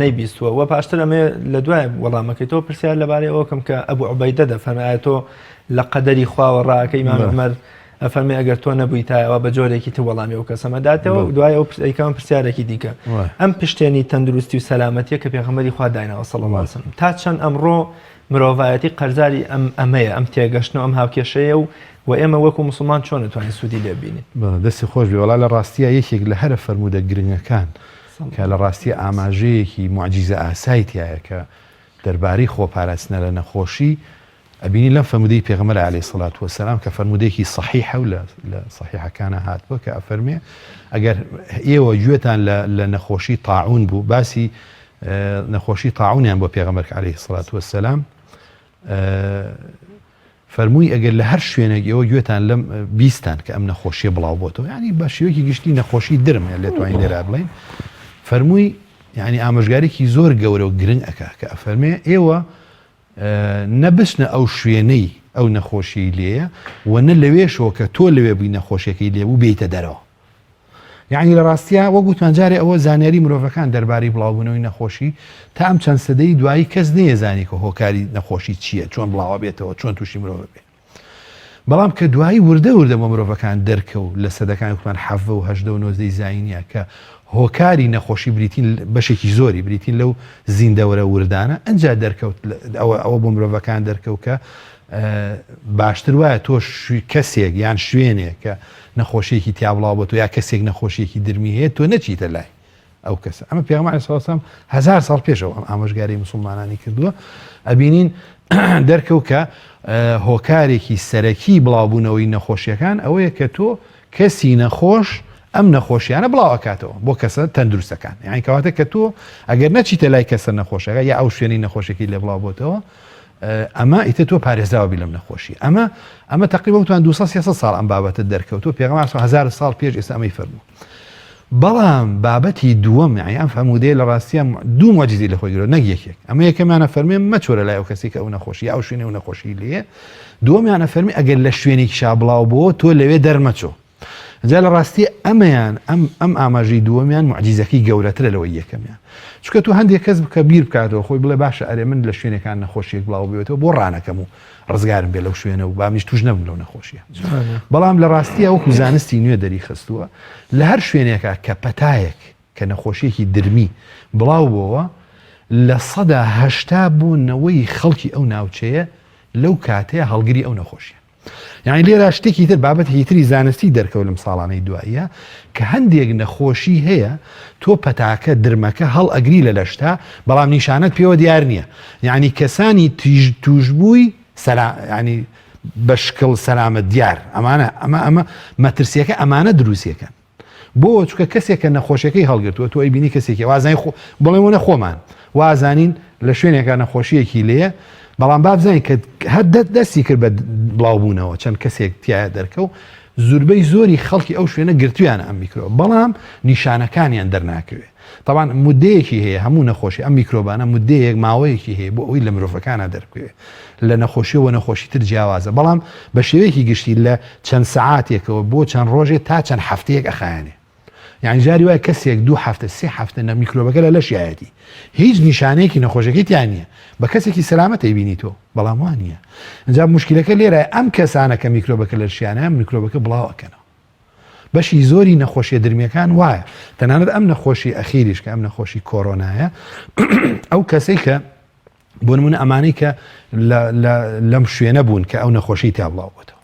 C: نەیبیستووە و پاشتر ئەمێ لە دوای وەڵامەکەی تۆ پرسیار لەبارەی ئەوکەم کە ئەبوو عوبەیدە دەفەرمایە تۆ لە قەدەری خواوە ڕائەکە ئیمامی عومەر ئەفەرمێ ئەگەر تۆ نەبووی تایەوە بە جۆرێکی تر وەڵامی ئەو کەسەمەداتەوە دوای ئەو ئەیکەم پرسیارێکی دیکە ئەم پشتێنی تەندروستی و سەلامەتیە کە پێغەمبەری خوا دایناوە صلی الله علیه و سلم تا چەند ئەمڕۆ مرۆڤایەتی قەرزاری ئەمەیە ئەم تێگەشتن و ئەم هاوکێشەیە و ئێمە وەکو موسڵمان چۆن دەتوانین سوودی لێ ببینین
B: دەستی خۆش بێ وەڵا لە ڕاستیە یەکێک لە هەرە فەرمودە گرنگەکان کە لە ڕاستیە ئاماژەیەکی موعجیزە ئاساییتیایە کە دەربارەی خۆپاراستنە لە نەخۆشی ئەبینی لەم فەرمودەی پێغەمبەر عەلەیهی سڵات وەسەلام کە فەرمودەیەکی صەحیحە و لە صەحیحەکانە هاتبووە کە ئەفەرمێ ئەگەر ئێوە گوێتان لە نەخۆشی تاعون بوو باسی نەخۆشی تاعونیان بۆ پێغەمبەر عەلەیهی سڵات وەسەلام فەرمووی ئەگەر لە هەر شوێنێک ئێوە گوێتان لەم بیستان کە ئەم نەخۆشیە بڵاو بۆتەوە یعنی بە شێوەیەکی گشتی نەخۆشی درمە لێتوانین لێرا بڵێن فەرمووی یعنی ئامۆژگارێکی زۆر گەورە و گرنگ ئەکا کە ئەفەرمێ ئێوە نەبچنە ئەو شوێنەی ئەو نەخۆشی لێیە و نە لەوێشەوە کە تۆ لەوێ بووی نەخۆشیەکەی لێبوو بێتە دەرەوە. یعنی لە ڕاستیە وە گوتمان جارێ ئەوە زانیاری مرۆڤەکان دەربارەی بڵاوبوونەوەی نەخۆشی تا ئەم چەند سەدەی دوایی کەس نەیەزانی کە هۆکاری نەخۆشی چییە، چۆن بڵاوە بێتەوە، چۆن تووشی مرۆڤ بێت. بەڵام کە دوایی وردە بۆ مرۆڤەکان دەرکەوت لە سەدەکانی وتمان 7 و 8 و 9 زاینیە کە هۆکاری نەخۆشی بریتین بەشێکی زۆری بریتین لەو زیندەوەرە وردانە ئەنجا دەرکەوت ئەوە بۆ مرۆڤەکان دەرکەوت کە باشتر وایە تۆ کەسێک یان شوێنێک کە نەخۆشیێکی تیا بڵاو بۆ تۆ یا کەسێک نەخۆشیێکی درمی هەیە تۆ نەچیتە لای ئەو کەسە. ئەمە پێغەمبەر عەلەیهی سەڵام 1000 ساڵ پێشەوە ئامۆژگاری موسڵمانانی کردووە. ئەبینین دەرکەوت کە هۆکارێکی سەرەکی بڵاوبوونەوەی نەخۆشیەکان ئەوەیە کە تۆ کەسی نەخۆش ئەم نەخۆشیانە بڵاو ئەکاتەوە بۆ کەسە تەندروستەکان. یعنی کەواتە کە تۆ ئەگەر نەچیتە لای کەسە نەخۆشەکە یا ئەو شوێنی نەخۆشێکی لێ بڵاو بۆتەوە ئەمە ئیتر تۆ پارێزراوەبی لەم نەخۆشی. ئەمە تقریبا وتوان 200 ساڵ ئەم بابەتە دەرکەوتوە. پێغەمبەر 1000 ساڵ پێش ئێستا ئەمەی فەرموو. بەڵام بابەتی دووەم یعنی ئەم فەرموودەیە لە ڕاستیە دوو مۆجیزەی لە خۆی گرەوە نەک یەکێک. ئەمە یەکەمیانە فەرمێ مەچۆرە لای ئەو کەسی کە ئەو نەخۆشی ئەو شوێنی ئەو نەخۆشی لێیە. دووەمیانە فەرمی ئەگەر لە شوێنێکی شا بڵاو بۆ تۆ لەوێ دەرمەچۆ. جا لە ڕاستی ئەمەیان ئەم ئاماژەی دووەمیان معجیزەکەی گەورەترە لەوەی یەکەمیان. چونکە تو هەندێک کەس بکە بیر بکاتەوە خۆی بڵێ باشە ئەرێ من لە شوێنەکان نەخۆشیێک بڵاو بێتەوە بۆ ڕانەکەم و ڕزگارم بێ لەو شوێنە و با منیش توش نەبم لەو نەخۆشیە. بەڵام لە ڕاستیە وەکو زانستی نوێ دەری خستووە لە هەر شوێنێکە کە پەتایەک کە نەخۆشیێکی درمی بڵاو بۆەوە لە 80 بوونەوەی خەڵکی ئەو ناوچەیە لەو کاتەیە هەڵگری ئەو نەخۆشیە. یعنی لێرە شتێکی تر بابەتێکی تری زانستی دەرکەوت لەم ساڵانەی دواییە کە هەندێک نەخۆشی هەیە تۆ پەتاکە درمەکە هەڵ ئەگری لە لەشتا بەڵام نیشانەت پێوە دیار نییە. یعنی کەسانی توشبووی ینی بەشکڵ سەلامەت دیار ئەمە مەترسیەکە ئەمانە دروستیەکەن. بۆ چونکە کەسێکە نەخۆشیەکەی هەڵگرتووە تۆ ئەیبینی کەسێکی وازانی بڵێمونە خۆمان وازانین لە شوێنێکە نەخۆشیەکی لێیە بەڵام بابزانین کە هەر دەستی کرد بە بڵاوبوونەوە چەند کەسێک تایە دەرکە و زوربەی زۆری خەڵکی ئەو شوێنە گرتویانە ئەم میکرۆ بەڵام نیشانەکانیان دەرناکەوێت. طبعاً مودەیەکی هەیە هەموو نەخۆشی ئەم میکرۆبانە مودەیەک ماوەیەکی هەیە بۆ ئەوی لە مرۆڤەکانە دەرکەوێت لە نەخۆشیەوە نەخۆشی تر جیاوازە بەڵام بە شێوەیەکی گشتی لە چەند سەعاتێکەوە بۆ چەند ڕۆژێک تا چەند هەفتەیەک ئەخایەنێ. یعنی جاری وایە کەسێک 2 هەفتە 3 هەفتە نە میکرۆبەکە لە لەشایەتی هیچ نیشانەیەکی نەخۆشیەکەی تیان نییە بە کەسێکی سەلامەت ئەیبینی تۆ بەڵام وان نییە. ئەنجا موشکیلەکە لێرە ئەم کەسانە کە میکرۆبەکە لە لەشیانە میکرۆبەکە بڵاو ئەکەنەوە. بەشی زۆری نەخۆشیە درمیەکان وایە تەنانەت ئەم نەخۆشی ئەخیریش کە ئەم نەخۆشی کۆرۆنایە ئەو کەسەی کە بۆ نمونە ئەمانەی کە لەم شوێنە بوون کە ئەو نەخۆشی تا بڵاو بۆتەوە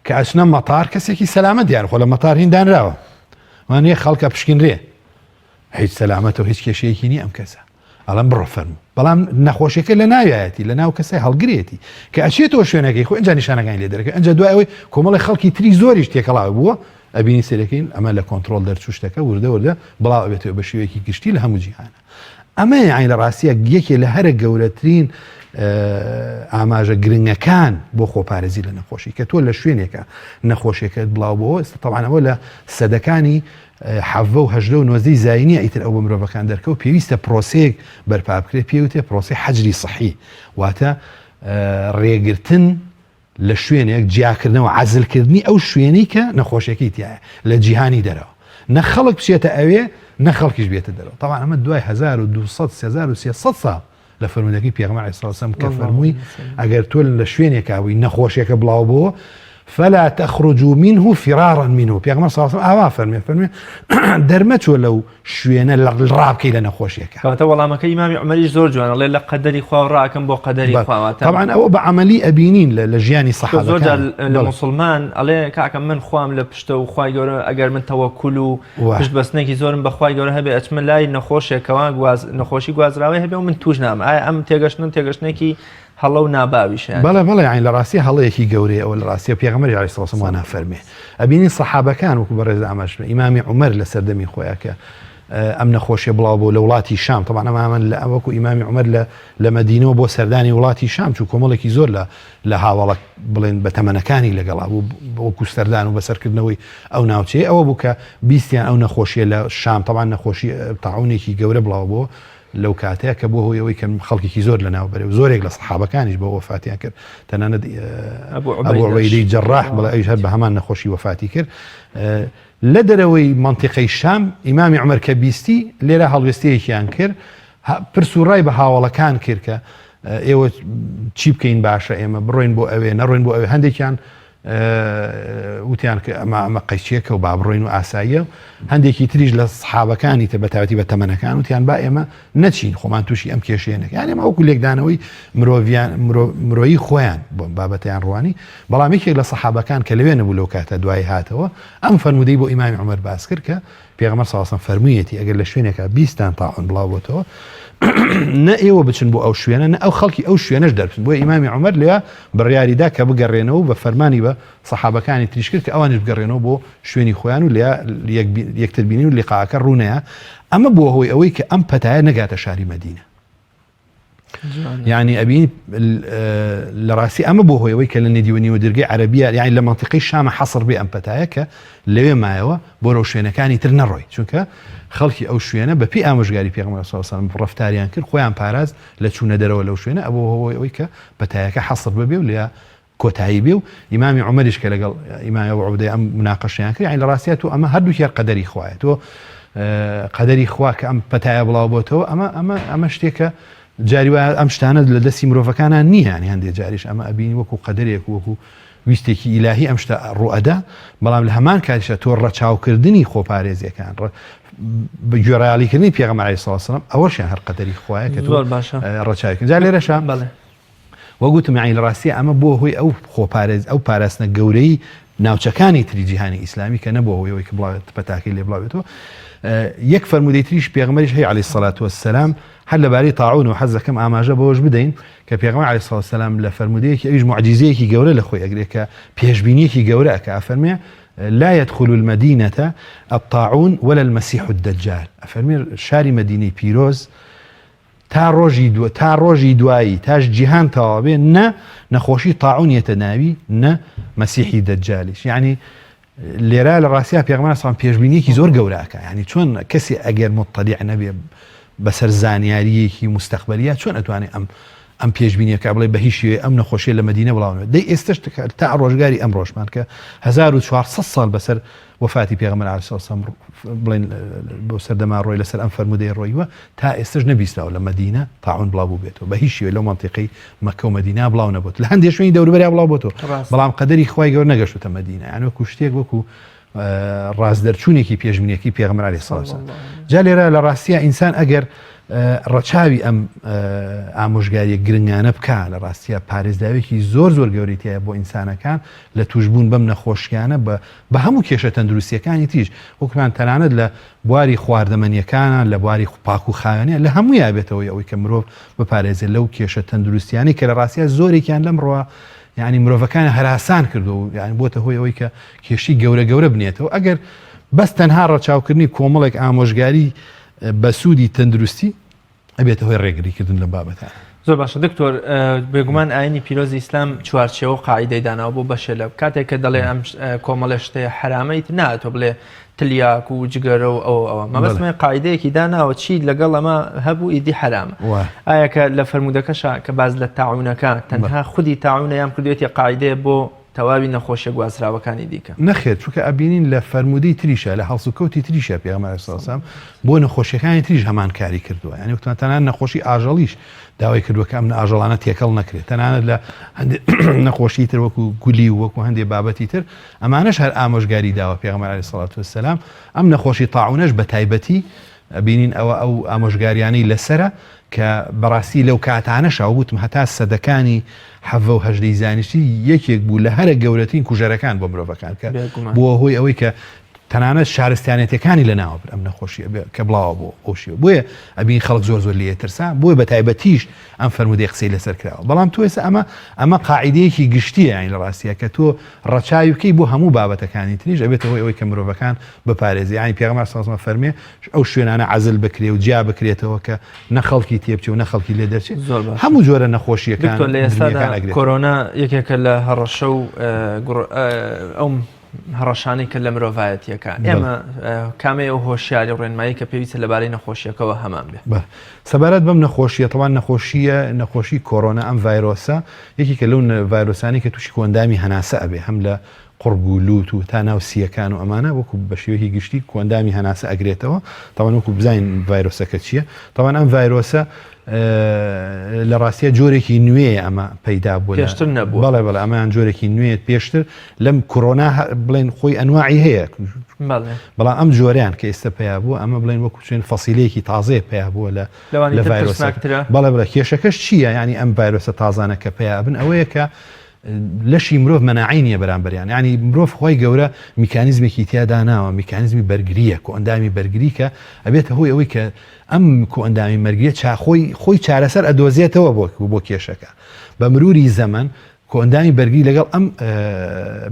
B: کە ئەچنە مەتار کەسێکی سەلامەت دیان خۆ لە مەتار هیندانراوە وانەیە خەڵکە پشکنرێ هیچ سەلامەتەوە هیچ کێشەیەکی نیە ئەم کەسە ئەڵەم بڕۆ فەرموو بەڵام نەخۆشیەکە لە ناوایەتی لە ناو کەسای هەڵگرێتی کە ئەچێتەوە شوێنەکەی خۆ ئەنجا نیشانەکانی لێ دەرەکە ئەنجا دوای ئەوەی کۆمەڵی خەڵکی تری زۆریش تێکەڵاو بووە ئەبینی سەرەکەین ئەمە لە کۆنتترۆل دەرچوشتەکە وردە بڵاو ئەبێتەوە بە شێوەیەکی گشتی لە هەموو جیهانە. ئەمە یعنی لە ڕاستیە یەکێ لە هەرە گەورەترین ئاماژە گرنگەکان بۆ خۆپارێزی لە نەخۆشی کە تۆ لە شوێنێکە نەخۆشیەکەت بڵاو بۆەوە تەوانەوە لە سەدەکانی 7 و 8 و 9 زاینی ئیتر ئەو بە مرۆڤەکان دەرکەوت پێویستە پرۆسەیەک بەرپا بکرێت پێوتێ پرۆسی حەجری سەحی واتە ڕێگرتن لە شوێنێک جیاکردنەوە عەزلکردنی ئەو شوێنی کە نەخۆشیەکەی تایە لە جیهانی دەرەوە نە خەڵک بچێتە ئەوێ نە خەڵکیش بێتە دەرەوە. طبعا ئەمە دوای 1200 3300 ساڵ لە فەرمودەکەی پێغەمبەر عەلەیهی سەڵام کە فەرمووی ئەگەر تۆ لە شوێنێک ئاوی نەخۆشیەکە بڵاو بۆ فلا تخرجوا منه فرارا منه پێغەمبەر صلی الله علیه و آله فەرمێ دەرمەچۆ لەو شوێنە ڕابکەی لە نەخۆشیەکە.
A: کەواتە وەڵامەکەی ئیمامی عومەریش زۆر جوانە لێ لە قەدەری خوا ڕاکەم بۆ قەدەری خوا.
B: طبعا ئەوە بە عەمەلی ئەبینین لە ژیانی سەحابەکان
A: زۆر لە موسڵمان ئەڵێ کاکە من خوام لە پشتە و خوای گەورە ئەگەر من تەوەکوول و پشت بەستنێکی زۆرم بە خوای گەورە هەبێ ئەچمە لای نەخۆشێکەوە نەخۆشی گوازراوی هەبێ و من توش نام ئایا ئەم تێگەشتێکی هەڵە و ناباویشە.
B: بەڵێ یعنی لە ڕاستی هەڵەیەکی گەورەیە ئەوە لە ڕاستی پێغەمبەری عەلەیهی سەڵام وانە فەرمێ ئەبینی سەحابەکان وەکو بەڕێز ئاماژ ئیمامی عومەر لە سەردەمی خۆیان کە ئەم نەخۆشیە بڵاو بۆ لە وڵاتی شام طبعا ئەمە وەکو ئیمامی عومەر لە مەدینەوە بۆ سەردانی وڵاتی شام چوو کۆمەڵێکی زۆر لە هاوڵە بڵێن بە تەمەنەکانی لەگەڵا بوو وەکو سەردان و بەسەرکردنەوەی ئەو ناوچەیە ئەوە بوو کە بیستیان ئەو نەخۆشیە لە شام طبعا نەخۆشی تاعونێکی گەورە بڵاو بۆ لەو کاتەیە کە بۆ هۆی ئەوەی کە خەڵکێکی زۆر لە ناو بەرێ زۆرێک لە سەحابەکانیش بە وەفاتیان کرد تەنانەت ئەبوو عوبەیدەی جەڕاح بڵێ ئەویش هەر بە هەمان نەخۆشی وەفاتی کرد لە دەرەوەی منتیقەی شام ئیمامی عومەر کە بیستی لێرە هەڵوێستەیەکیان کرد پرسوڕای بە هاوڵەکان کرد کە ئێوە چی بکەین باشە ئێمە بڕۆین بۆ ئەوێ نەڕۆین بۆ ئەوێ هەندێکیان وتیان کە ئەمە قەیچیەکە و با بڕۆین و ئاساییە هەندێکی تریش لە سەحابەکانی تر بە تایبەتی بە تەمەنەکان وتیان با ئێمە نەچین خۆمان تووشی ئەم کێشەیەنێک یعنی ئەمە وەکو لێکدانەوەی مرۆیی خۆیان بۆ بابەتیان ڕوانی بەڵام یەکێک لە سەحابەکان کە لەوێ نەبوو لەو کاتە دوای هاتەوە ئەم فەرمودەی بۆ ئیمامی عومەر باس کرد کە پێغەمبەر صلی الله علیه و سلم فەرموویەتی ئەگەر لە شوێنێکە 20 تاعون بڵاو بۆتەوە نە ئێوە بچن بۆ ئەو شوێنە نە ئەو خەڵکی ئەو شوێنەش دەربچن بۆ ئیمامی عومەر لێ بڕیاریدا کە بگەڕێنەوە بە فەرمانی بە سەحابەکانی تریش کرد کە ئەوانش بگەڕێنەوە بۆ شوێنی خۆیان و لێ یەکتربینی و لیقاکە ڕوونەیە ئەمە بۆ هۆی ئەوەی کە ئەم پەتایە نەگاتە شاری مەدینە يعني أبين لراسي أما بوه هو كلا نديوني ودرجة عربية يعني لما منطقي الشام حصر بأمبتايك اللي ما هو بروشينا كان يترنروي شو كا خلقي أو شوينا ببي أمش قاري في غمر صلى الله عليه وسلم برفتاريان كل خوان باراز لا شو ندروا ولا شوينا أبو هو ويك بتايك حصر ببي ولا كوتايبيو إمام عمرش كلا قال إمام أبو عبدة مناقشة يعني يعني لراسياته أما هدو هي قدري خواته قدري خواك أم بتايا بلا بوته أما اشتكى جاری و ئەم شتانە لە دەستی مرۆڤەکانان نییە ینی هەندێک جاریش ئەمە ئەبینی وەکو قەدەرێک وەکو ویستێکی ئیلاهی ئەم شتە ڕوئەدا بەڵام لە هەمان کاتیشە تۆ ڕەچاوکردنی خۆپارێزیەکان بە گوێڕایالیکردنی پێغەمبەر عەلەیهی سڵاو وسەلام ئەوەشیان هەر قەدەری خوایە کە تۆ ڕەچاوکردن جا لێرەشە وەگوتم یعنی لە ڕاستیە ئەمە بۆ هۆی ئەو خۆپارێز ئەو پاراستنە گەورەی ناوچەکانی تری جیهانی ئیسلامی کە نەبووە هۆی ئەوەی کە بڵاوێت پەتاکەی لێ بڵاوێتەوە یەک فەرمودەی تریش پێغەمبەریش هەیە عەلەیهی سەڵات وەسەلام هەر لەبارەی تاعون و حەزەکەم ئاماژە بەوەش بدەین کە پێغەمبەر عەلەیهی سەڵات وەسەلام لە فەرمودەیەکی ئەویش موعجیزەیەکی گەورە لە خۆی ئەگرێت کە پێشبینیەکی گەورە ئەکا ئەفەرمێ لا يدخل المدينة الطاعون ولا المسيح الدجال أفرمي شاري مدينة بيروز تا روجي دوایی تاش جیهان تەواو نا نەخۆشی طاعون يتناوي نا مسيحي دجالش يعني لێرە لە ڕاستیە پێغەمبەر سەڵام پێشبینیەکی زۆر گەورەکە یعنی چۆن کەسی ئەگەر مطلع نەبێ بەسەر زانیاریەکی مستەقبەلیە چۆن ئەتوانێت ئەم پێشبینیەکە بڵێ بە هیچ شێوەیە ئەم نەخۆشیە لە مەدینە بڵاوێت دەی ئێستش تا ڕۆژگاری ئەم ڕۆژمان کە 1400 ساڵ بەسەر وفاتی پێغەمبەر عەلەیهی سەڵات وسەلام بڵێن بۆ سەردەما ڕۆی لەسەر ئەم فەرمودەی ڕۆیوە تا ئێستش نەبیستراوە لە مەدینە تاعون بڵاو بوو بێتەوە بە هیچ شێوەیە لەو مەنتیقەی مەککە و مەدینە بڵاو نەبووت لە هەندێک شوێنی دەوروبەریان بڵاو بۆتەوە بەڵام قەدەری خوای گەورە نەگەشتوتە مەدینە یعنی وەکو شتێک وەکو ڕازدەرچوونێکی پێشبینیەکی پێغەمبەر عەلەیهی سەڵات وسەلام جا لێرە لە ڕاستیە ئینسان ئەگەر ڕەچاوی ئەم ئامۆژگاریە گرنگانە بکە لە ڕاستیە پارێزداوێکی زۆر گەورەیە بۆ ئینسانەکان لە توشبوون بەم نەخۆشیانە بە هەموو کێشە تەندروستیەکانی تریش وەکومان تەنانەت لە بواری خواردەمەنیەکانە لە بواری پاک و خاوێنە لە هەموو یابێتەوەی ئەوەی کە مرۆڤ بپارێزێت لەو کێشە تەندروستیانی کە لە ڕاستیە زۆرێکیان لەمڕۆ یعنی مرۆڤەکان هەراسان کردو و یعنی بۆتە هۆی ئەوەی کە کێشی گەورە بنێتەوە ئەگەر بەس تەنها ڕەچاوکردنی کۆمەڵێک ئامۆژگاری بە سوودی تەندروستی ئەبێتە هۆی ڕێگریکردن لە بابەتە
A: زۆر باشە دکتۆر بێگومان ئاینی پیرۆزی ئیسلام چوارچێوە و قاعیدەی داناوە بۆ بەشێ لە کاتێک کە دەڵێ ئەم کۆمەڵە شتەیە حرامەیت ناتۆ بڵێ تلیاک و جگەرە و ئەوە مەبەستمە قاعیدەیەکی داناوە چی لەگەڵ ئەمە هەبوو ئیدی حرامە ئایا کە لە فەرمودەکەشە کە باز لە تاعونەکە تەنها خودی تاعونە یان کردوێتی قاعیدەیە بۆ تەواوی نەخۆشیە گوازراوەکانی دیکە
B: نەخێت چونکە ئەبینین لە فەرمودەی تریشە لە هەڵسوکەوتی تریشە پێغەمبەر عەلەیهی سەڵات وسەلام بۆ نەخۆشیەکانی تریش هەمان کاری کردووە یعنی تەنانەت نەخۆشی ئاژەڵیش داوای کردووە کە ئەم ئاژەڵانە تێکەڵ نەکرێت تەنانەت لە نەخۆشی تر وەکو گولی و وەکو هەندێک بابەتی تر ئەمانەش هەر ئامۆژگاری داوە پێغەمبەر عەلەیهی سەڵات وسەلام ئەم نەخۆشی تاعونەش بە تایبەتی ئەبینین ئەو ئامۆژگاریانەی لەسرە کە بەڕاستی لەو کاتانەش وتم هەتا سەدەکانی حەڤە و هەژدەی زانیشتی یەکێک بوو لە هەرە گەورەترین کوژەرەکان بۆ مرۆڤەکان کە بۆ هۆی ئەوەی کە تەنانەت شارستانێتەکانی لە ناوە ئەم نەخۆشیە کە بڵاوە بۆ ئەوشیوە بۆیە ئەبین خەڵک زۆر زۆر لێ ترسا بۆیە بە تایبەتیش ئەم فەرمودەی قسەی لەسەر کراوە بەڵام تۆ ئێستا ئەمە قاعیدەیەکی گشتیە یانی لە ڕاستیە کە تۆ ڕەچاوی بکەی بۆ هەموو بابەتەکانی تریش ئەبێتەوە ئەوەی کە مرۆڤەکان بپارێزی یانی پێغەمبەر صلی الله علیه و سلم فەرمێ ئەو شوێنانە عەزل بکرێ و جیا بکرێتەوە کە نە خەڵکی تێبچێ و نە خەڵکی لێ دەرچێت هەموو جۆرە نەخۆشیەکان
A: لە ئێستادا کۆرۆنا یەکێکە لە هەڕەشە و ئەو هەڕەشانەی کە لە مرۆڤایەتیەکە ئێمە کامەیە ئەو هۆشیاری ڕێنمایی کە پێویستە لەبارەی نەخۆشیەکەەوە هەمان بێ
B: سەبارەت بەم نەخۆشیە تەوان نەخۆشی کۆرۆنا ئەم ڤایرۆسە یەکی کە لەو ڤایرۆسانی کە تووشی کۆندامی هەناسە ئەبێ هەم لە قورب و لوت و تا ناو سیەکان و ئەمانە وەکو بە شێوەیەکی گشتی کۆندامی هەناسە ئەگرێتەوە تاوان وەکو بزین ڤایرۆسەکە چییە تاوان ئەم ڤایرۆسە لە ڕاستیە جۆرێکی نوێ ئەمە پەیدا بوو
A: پێشتر نەبوو
B: بەڵێ ئەمەیان جۆرێکی نوێت پێشتر لەم کۆرۆنا بڵێن خۆی ئەنواعی هەیە بەڵام ئەم جۆریان کە ئێستا پێیا بوو ئەمە بڵێن وەکو چێن فەسیلەیەکی تازەیە پێیا بووە لە ڤایرۆسە بەڵێ کێشەکەش چییە ینی ئەم ڤایرۆسە تازانە کە پێیا بن ئەوەیە کە لەشی مرۆڤ مەناعی نییە بەرامبەریان ینی مرۆڤ خۆی گەورە میکانیزمێکی تیادا ناوە میکانیزمی بەرگریە کۆئەندامی بەرگری کە ئەبێتە هۆی ئەوەی کە ئەم کۆئەندامی مەرگریە خۆی چارەسەر ئەدۆزێتەوە بۆ کێشەکە بە مروری زەمن کۆئەندامی بەرگری لەگەڵ ئەم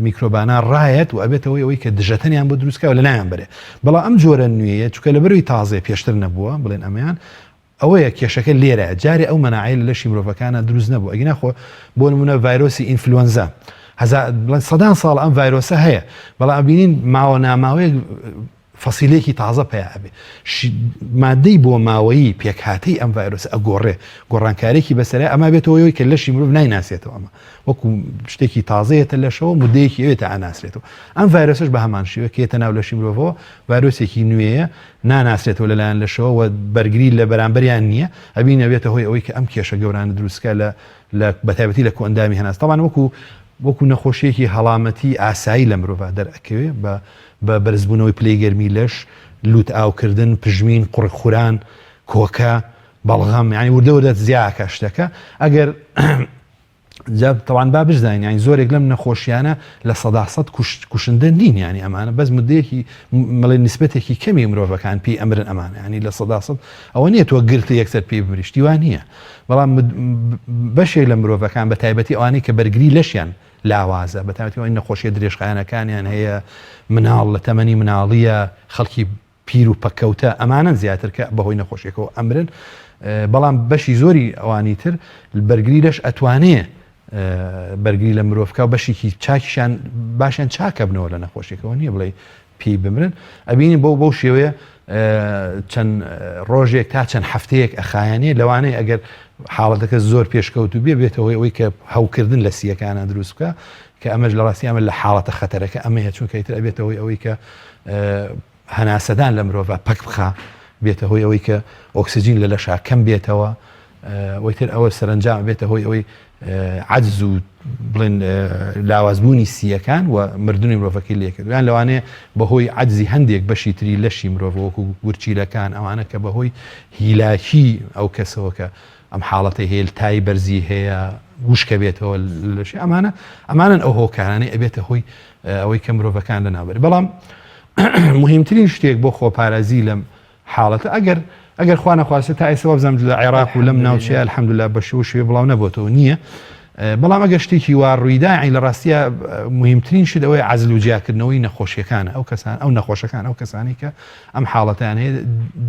B: میکرۆبانە ڕایەت و ئەبێتەوەی ئەوەی کە دژەتەنیان بۆ دروستکە و لە لایەن بەرێ بەڵام ئەم جۆرە نوێیە چونکە لە بەروی تازێ پێشتر نەبووە بڵێن ئەمەیان ئەوەیە کێشەکە لێرە جارێ ئەو مەناعی لە لەشی مرۆڤەکانە دروست نەبوو ئەگەر نەخۆ بۆ نمونە ڤایرۆسی ئینفلوەنزا سەدان ساڵ ئەم ڤایرۆسە هەیە بەڵام بینین ماوە ناماوەیە فەسیلێکی تازە پێیا بێ مادەی بۆ ماوەیی پێکهاتەی ئەم ڤایرۆسە ئەگۆڕێ گۆڕانکارێکی بەسەرە ئەمە بێتەوەی کە لەشی مرۆڤ نایناسێتەوە ئەمە وەکو شتێکی تازەیەتە لەشەوە مودەیەکی ئەوێتە ئاناسرێتەوە ئەم ڤایرۆسش بە هەمان شێوە کێتە ناو لەشی مرۆڤەوە ڤایرۆسێکی نوێیە ناناسرێتەوە لەلایەن لەشەوە و بەرگری لە بەرامبەریان نییە ئەبینە بێتە هۆی ئەوەی کە ئەم کێشە گەورانە دروستکە لە بەتایبەتی لە کۆئەندامی هەناس تاوان وەکو نەخۆشیەکی هەڵامەتی ئاسایی لە مرۆڤ دەرئەکەوێ بە بەرزبوونەوەی پلەی گەرمی لەش لوت ئاوکردن پژمین قوڕ خوران کۆکە بەڵغەم ینی وردە زیاکە شتەکە ئەگەر تەوان با بزانین ینی زۆرێک لەم نەخۆشیانە لە 100% کوشندە نین ینی ئەمانە بەس مدەیەکی مەڵێ نسبەتێکی کەمی مرۆڤەکان پێی ئەمرن ئەمانە ینی لە 100% ئەوە نییە تۆ گرتە یەکسەر پێی بمریشتی وان نییە بەڵام بەشێک لە مرۆڤەکان بە تایبەتی ئەوانەی کە بەرگری لەشیان لاوازە بە تایبەتی ئەوەی نەخۆشیە درێژخایەنەکانیان هەیە مناڵ لە تەمەنی مناڵیە خەڵکی پیر و پەکەوتە ئەمانە زیاتر کە بەهۆی نەخۆشیەکەەوە ئەمرن بەڵام بەشی زۆری ئەوانی تر بەرگری لەش ئەتوانێ بەرگری لە مرۆڤکە و بەشێکی چاکیشان باشیان چاکە بنەوە لە نەخۆشیەکەەوە نییە بڵێ پێی بمرن ئەبینی بەو شێوەیە چەند ڕۆژێک تا چەند هەفتەیەک ئەخایانێ لەوانەیە ئەگەر حاڵەتەکە زۆر پێشکەوت و بێتەوەی ئەوەی کە هەوکردن لە سیەکانە دروست بکە کە ئەمەش لە ڕاستی ئەمە لە حاڵەتە خەتەرەکە ئەمەیە چونکە ئیتر ئەبێتەوەی ئەوەی کە هەناسەدان لە مرۆڤ پەک بخا بێتەهۆی ئەوەی کە ئۆکسسیجین لە لەشا کەم بێتەوە وەیتر ئەوە سەرنجام بێتەهۆی ئەوەی عەجز و بڵێن لاوازبوونی سیەکان و مردنی مرۆڤەکەی لێکردویان لەوانەیە بەهۆی عەجزی هەندێک بەشی تری لەشی مرۆڤ وەکو گورچیلەکان ئەوانە کە بەهۆی هیلاکی ئەو کەسەوە کە ئەم حاڵەتی هێلتای بەرزی هەیە وشکە بێتەوە لەشی ئەمانن ئەو هۆکارانەی ئەبێتە هۆی ئەوەی کە مرۆڤەکان لەناوبەر بەڵام مهمترین شتێک بۆ خۆپارێزی لەم حاڵەتە ئەگەر خوا نەخواسێت تا ئێستا بزانم لە عێراق و لەم ناوچەیە الحەمدوللا بە شێوە بڵاو نەبووەوە نییە بەڵام ئەگەر شتێکی وا ڕوویدا عین لە ڕاستیە مهمترین شت ئەوەی عەزل و جیاکردنەوەی نەخۆشیەکانە ئەو نەخۆشەکان ئەو کەسانی کە ئەم حاڵەتیان هەیە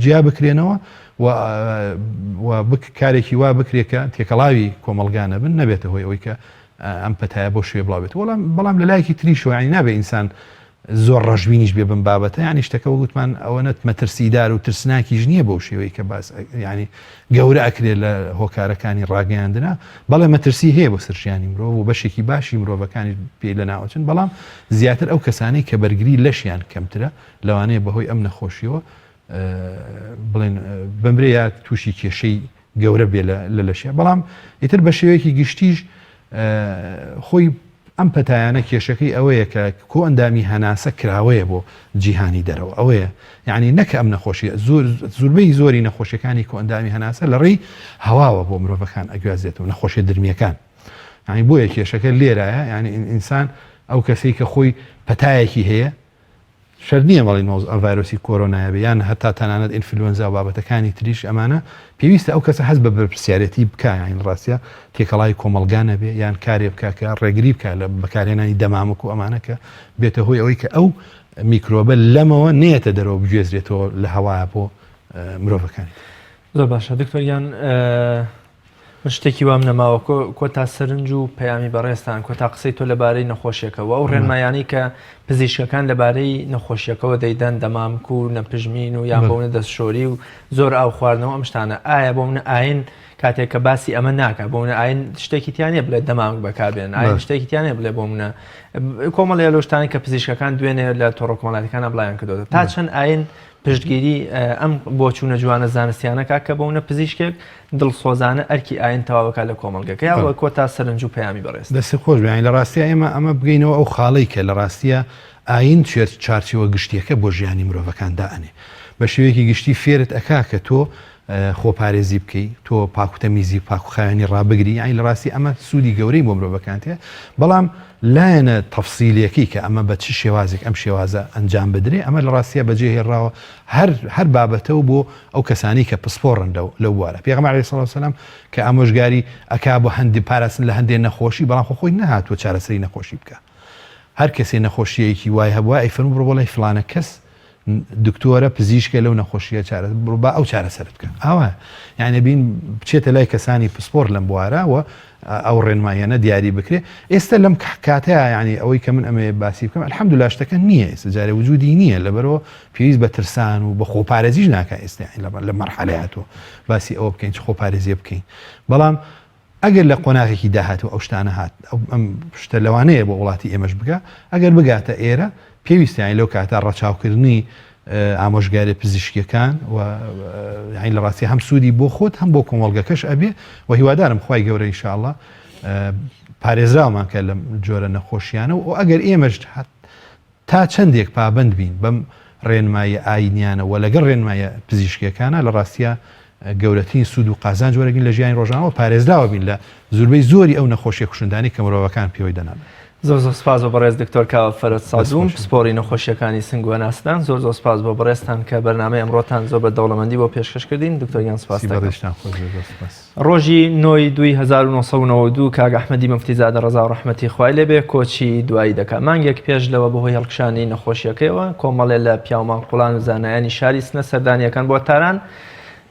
B: جیا بکرێنەوە و کارێکی وا بکرێکە تێکەڵاوی کۆمەلگانە بن نەبێتە هۆی ئەوەی کە ئەم پەتایە بۆ شوێ بڵاوێت بەڵام لە لایەکی تریشەوە ینی نابێ ئینسان زۆر ڕەشبینیش بێ بم بابەتە ینی شتەکە وگوتمان ئەوەنەت مەترسیدار و ترسناکیش نییە بەو شێوەی کە باس ینی گەورە ئەکرێت لە هۆکارەکانی ڕاگەیاندنا بەڵێ مەترسی هەیە بۆ سەرشیانی مرۆڤ و بەشێکی باشی مرۆڤەکانی پێ لە ناوچن بەڵام زیاتر ئەو کەسانی کە بەرگری لەشیان کەمترە لەوانەیە بەهۆی ئەم نەخۆشیەوە بڵێن بمرەیە تووشی کێشەی گەورە بێ لە لەشیە بەڵام ئیتر بە شێوەیەکی گشتیش خۆی ئەم پەتایانە کێشەکەی ئەوەیە کە کۆ ئەندامی هەناسە کراوەیە بۆ جیهانی دەرەوە ئەوەیە یعنی نەکە ئەم نەخۆشیە زۆربەی زۆری نەخۆشیەکانی کۆ ئەندامی هەناسە لە ڕێی هەواوە بۆ مرۆڤەکان ئەگوازێتەوە نەخۆشیە درمیەکان ینی بۆیە کێشەکە لێرایە ینی ئینسان ئەو کەسەی کە خۆی پەتایەکی هەیە شەر نییە مەڵین ڤایرۆسی کۆرۆنایە بێ یان هەتا تەنانەت ئینفلوێنزا و بابەتەکانی تریش ئەمانە پێویستە ئەو کەسە هەست بە بەرپرسیارەتی بکە یان ڕاستە تێکەڵای کۆمەلگانە بێ یان کارێ بکە کە ڕێگری بکە لە بەکارهێنانی دەمامک و ئەمانە کە بێتە هۆی ئەوەی کە ئەو میکرۆبە لەمەوە نێتە دەرەوە بگوێزرێتەوە لە هەوایە بۆ مرۆڤەکانی.
A: زۆر باشە دکتۆریان شتێکی وام نەماوە کۆتا سەرنج و پەیامی بەڕێستان کۆتا قسەی تۆ لەبارەی نەخۆشیەکەەوە ئەو ڕێنمایانی کە پزیشکەکان لەبارەی نەخۆشیەکەەوە دەیدەن دەمامک و نەپژمین و یان بۆونە دەستشۆری و زۆر ئاو خواردنەوە ئەم شتانە ئایا بۆ منە ئاین کاتێک کە باسی ئەمە ناکە بۆ منە ئاین شتێکی تیانە بڵێ دەمامک بەکاربێن ئاین شتێکی تیانە بڵێ بۆ منە کۆمەڵی لەو شتانی کە پزیشکەکان دوێنێ لە تۆڕە کۆمەڵاتەکانە بڵیان کردوتە تا چەند ئاین پشتگیری ئەم بۆ چوونە جوانە زانستیانەکە کە بۆونە پزیشکێک دڵسۆزانە ئەرکی ئاین تەواوەکە لە کۆمەلگەکە یا بۆ کۆتا سەرنج و پەیامی بەڕێست
B: دەستی خۆش بیان لە ڕاستیە ئێمە ئەمە بگەینەوە ئەو خاڵی کە لە ڕاستیە ئاین چارچەوە گشتیەکە بۆ ژیانی مرۆڤەکان دائنێ بە شێوەیەکی گشتی فێرت ئەکا کە تۆ خۆپارێزی بکەیت تۆ پاکوتەمیزی پاکوخاوێنی ڕابگری یانی لە ڕاستی ئەمە سوودی گەورەی بۆ مرۆڤەکان تێ بەڵام لایەنە تەفسیلەکەی کە ئەمە بە چ شێوازێک ئەم شێوازە ئەنجام بدرێ ئەمە لە ڕاستیە بەجێهێڕاوە هەر بابەتەوە بۆ ئەو کەسانی کە پسپۆڕن لەو وارە پێغەمبەر عەلەیهی سەڵات وسەلام کە ئامۆژگاری ئەکا بۆ هەندی پاراستن لە هەندێک نەخۆشی بەڵام خۆی نەهاتوە چارەسەری نەخۆشی بکە هەر کەسێ نەخۆشیەکی وای هەبووە ئەیفەرموو بڕۆ بۆڵای فلانە کەس دکتۆرە پزیشکە لەو نەخۆشیە چارە بڕبا ئەو چارەسەرت بکە ئاوە یعنی بین بچێتە لای کەسانی پسپۆر لەم بوارەوە ئەو ڕێنمایانە دیاری بکرێ ئێستا لەم کاتەیە ینی ئەوەی کە من ئەمێ باسی بکەم الحەمدولیلا شتەکە نییە ئێستا جارێ وجودی نییە لەبەرەوە پێویست بە ترسان و بە خۆپارێزیش ناکە ئێستا لە مەرحەلەیەتەوە باسی ئەوە بکەین چ خۆپارێزیە بکەین بەڵام ئەگەر لە قۆناغێکی داهاتەوە ئەو شتانە هات ئەم شتە لەوانەیە بۆ وڵاتی ئێمەش بگە ئەگەر بگاتە ئێرە پێویستیان لەو کاتە ڕەچاوکردنی ئامۆژگاری پزیشکیەکان و لە ڕاستی هەم سوودی بۆ خۆت هەم بۆ کۆمەڵگەکەش ئەبێ و هیوادارم خوای گەورە ئینشاءڵڵا پارێزراومان کە لەم جۆرە نەخۆشیانە و ئەگەر ئێمەش تا چەندێک پابند بین بەم ڕێنمایە ئاینیانە و لەگەڵ ڕێنمایە پزیشکیەکانە لە ڕاستیە گەورەترین سوود و قازانج وەرەگرین لە ژیانی ڕۆژانەوە پارێزراوە بین لە زۆربەی زۆری ئەو نەخۆشیە کوشندانی کە مرۆڤەکان پێوەی دەنان.
A: زۆر سپاس بۆ بەڕێز دکتۆر کاوە فەرەد سازوم پسپۆڕی نەخۆشیەکانی سنگووە ناستان زۆر سپاس بۆ بەڕێستان کە بەرنامەی ئەمڕۆتان زۆر بە دەوڵەمەندی بۆ پێشکەشکردین دکتۆریان سپاس ڕۆژی 9/2092 کاک ئەحمەدی مفتیزادە ڕەزا و ڕەحمەتی خوای لێبێ کۆچی دوایی دەکات مانگێک پێش لەوە بەهۆی هەڵکشانی نەخۆشیەکەیەوە کۆمەڵێ لە پیاومانقوڵان و زانایانی شاری سنە سەردانیەکان بۆ تاران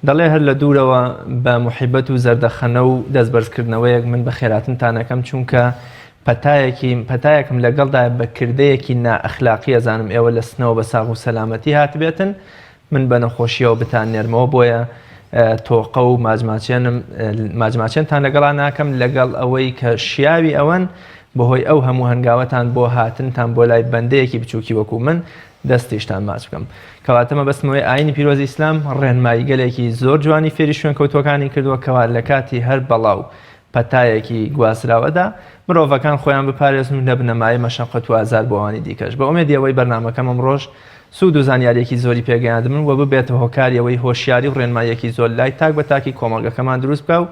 A: دەڵێ هەر لە دوورەوە بە موحیبەت و زەردەخەنە و دەستبەرزکردنەوەیەک من بە خێراتنتانەکەم چونکە پەتایەکم لەگەڵدا بە کردەیەکی نائەخلاقی ئەزانم ئێوە لە سنەوە بە ساغ و سەلامەتی هاتبێتن من بە نەخۆشیەوە بتان نێرمەوە بۆیە تۆقە و ماجماچێنتان لەگەڵا ناکەم لەگەڵ ئەوەی کە شیاوی ئەوەن بەهۆی ئەو هەموو هەنگاوەتان بۆ هاتنتان بۆ لای بەندەیەکی بچووکی وەکو من دەستیشتان ماچ بکەم کەواتەمە بەستمەوەی ئاینی پیرۆزی ئیسلام ڕێنمایی گەلێکی زۆر جوانی فێری شوێن کەوتوەکانی کردووە کەوا لە کاتی هەر بەڵاو پەتایەکی گواسراوەدا مرۆڤەکان خۆیان بپارێزن لە بنەمای مەشەقەت و ئازار بۆوانی دیکەش بە ئومێدیەوەی بەرنامەکەم ئەمڕۆژ سوود و زانیاریەکی زۆری پێگەیاندمن و ببێتە هۆکاریەوەی هۆشیاری و ڕێنماییەکی زۆر لای تاک بە تاکی کۆمەڵگەکەمان دروست بکە و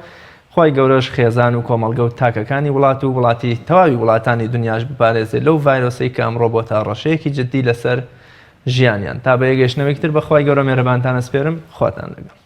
A: خۆی گەورەش خێزان و کۆمەڵگە و تاکەکانی وڵات و وڵاتی تەواوی وڵاتانی دنیاش بپارێزێت لەو ڤایرۆسەی کە ئەمڕۆ بۆ تا ڕەشەیەکی جددی لەسەر ژیانیان تا بە یەگەشتنەوەی تر بەخوای گەورە مێرەبانتان ئەسپێرم خواتان لەگەڵ